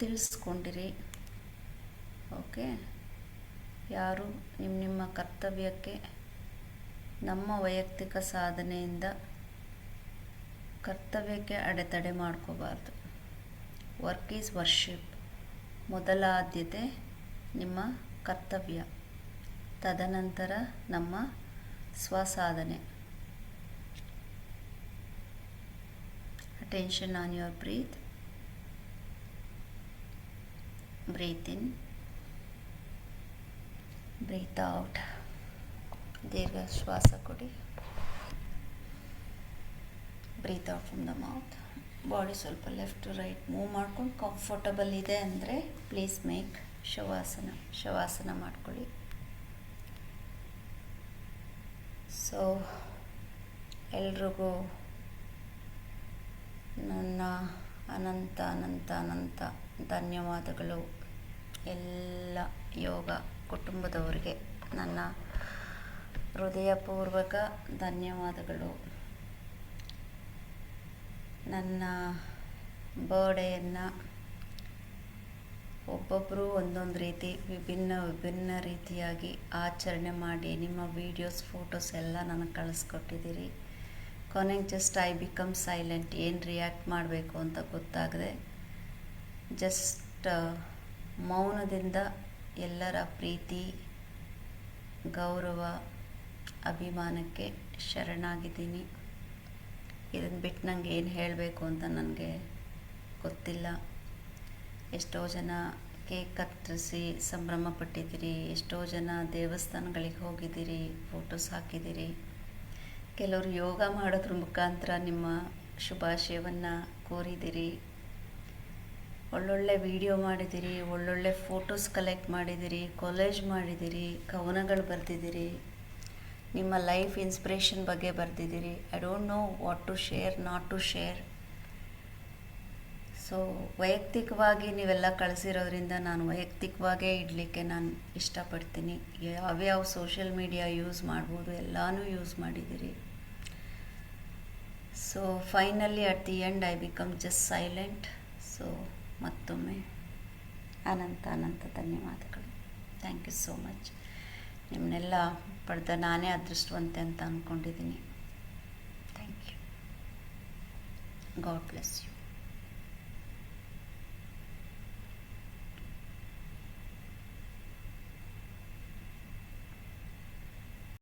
ತಿಳಿಸ್ಕೊಂಡಿರಿ. ಓಕೆ, ಯಾರು ನಿಮ್ಮ ಕರ್ತವ್ಯಕ್ಕೆ, ನಮ್ಮ ವೈಯಕ್ತಿಕ ಸಾಧನೆಯಿಂದ ಕರ್ತವ್ಯಕ್ಕೆ ಅಡೆತಡೆ ಮಾಡ್ಕೋಬಾರ್ದು. Work is worship. ಮೊದಲ ಆದ್ಯತೆ ನಿಮ್ಮ ಕರ್ತವ್ಯ, ತದನಂತರ ನಮ್ಮ ಸ್ವಸಾಧನೆ. Attention on your breath. Breathe in, breathe out. ದೀರ್ಘ ಶ್ವಾಸ ಕೊಡಿ. Breathe out from the mouth. Body ಸ್ವಲ್ಪ ಲೆಫ್ಟ್ ಟು ರೈಟ್ ಮೂವ್ ಮಾಡ್ಕೊಂಡು ಕಂಫರ್ಟಬಲ್ ಇದೆ ಅಂದರೆ ಪ್ಲೀಸ್ ಮೇಕ್ ಶವಾಸನ ಮಾಡ್ಕೊಳ್ಳಿ. ಸೊ ಎಲ್ರಿಗೂ ನನ್ನ ಅನಂತ ಅನಂತ ಅನಂತ ಧನ್ಯವಾದಗಳು. ಎಲ್ಲ ಯೋಗ ಕುಟುಂಬದವರಿಗೆ ನನ್ನ ಹೃದಯಪೂರ್ವಕ ಧನ್ಯವಾದಗಳು. ನನ್ನ ಬರ್ಡೇಯನ್ನು ಒಬ್ಬೊಬ್ಬರು ಒಂದೊಂದು ರೀತಿ ವಿಭಿನ್ನ ರೀತಿಯಾಗಿ ಆಚರಣೆ ಮಾಡಿ ನಿಮ್ಮ ವೀಡಿಯೋಸ್ ಫೋಟೋಸ್ ಎಲ್ಲ ನನಗೆ ಕಳಿಸ್ಕೊಟ್ಟಿದ್ದೀರಿ. ಕೊನೆಗೆ ಜಸ್ಟ್ ಐ ಬಿಕಮ್ ಸೈಲೆಂಟ್, ಏನು ರಿಯಾಕ್ಟ್ ಮಾಡಬೇಕು ಅಂತ ಗೊತ್ತಾಗದೆ ಜಸ್ಟ್ ಮೌನದಿಂದ ಎಲ್ಲರ ಪ್ರೀತಿ, ಗೌರವ, ಅಭಿಮಾನಕ್ಕೆ ಶರಣಾಗಿದ್ದೀನಿ. ಇದನ್ನು ಬಿಟ್ಟು ನನಗೆ ಏನು ಹೇಳಬೇಕು ಅಂತ ನನಗೆ ಗೊತ್ತಿಲ್ಲ. ಎಷ್ಟೋ ಜನ ಕೇಕ್ ಕತ್ತರಿಸಿ ಸಂಭ್ರಮ ಪಟ್ಟಿದ್ದೀರಿ, ಎಷ್ಟೋ ಜನ ದೇವಸ್ಥಾನಗಳಿಗೆ ಹೋಗಿದ್ದೀರಿ, ಫೋಟೋಸ್ ಹಾಕಿದ್ದೀರಿ, ಕೆಲವರು ಯೋಗ ಮಾಡೋದ್ರ ಮುಖಾಂತರ ನಿಮ್ಮ ಶುಭಾಶಯವನ್ನು ಕೋರಿದ್ದೀರಿ, ಒಳ್ಳೊಳ್ಳೆ ವಿಡಿಯೋ ಮಾಡಿದ್ದೀರಿ, ಒಳ್ಳೊಳ್ಳೆ ಫೋಟೋಸ್ ಕಲೆಕ್ಟ್ ಮಾಡಿದ್ದೀರಿ, ಕೊಲೇಜ್ ಮಾಡಿದ್ದೀರಿ, ಕವನಗಳು ಬರೆದಿದ್ದೀರಿ, ನಿಮ್ಮ ಲೈಫ್ ಇನ್ಸ್ಪಿರೇಷನ್ ಬಗ್ಗೆ ಬರೆದಿದ್ದೀರಿ. I don't know what to share, not to share. So ವೈಯಕ್ತಿಕವಾಗಿ ನೀವೆಲ್ಲ ಕಳಿಸಿರೋದ್ರಿಂದ ನಾನು ವೈಯಕ್ತಿಕವಾಗೇ ಇಡಲಿಕ್ಕೆ ನಾನು ಇಷ್ಟಪಡ್ತೀನಿ. ಯಾವ್ಯಾವ ಸೋಷಿಯಲ್ ಮೀಡಿಯಾ ಯೂಸ್ ಮಾಡ್ಬೋದು ಎಲ್ಲನೂ ಯೂಸ್ ಮಾಡಿದ್ದೀರಿ. So finally at the end I become just silent. So ಮತ್ತೊಮ್ಮೆ ಅನಂತ ಅನಂತ ಧನ್ಯವಾದಗಳು. Thank you so much. ನಿಮ್ಮನ್ನೆಲ್ಲ ಪಡೆದ ನಾನೇ ಅದೃಷ್ಟವಂತೆ ಅಂತ ಅಂದ್ಕೊಂಡಿದ್ದೀನಿ. Thank you. God bless you.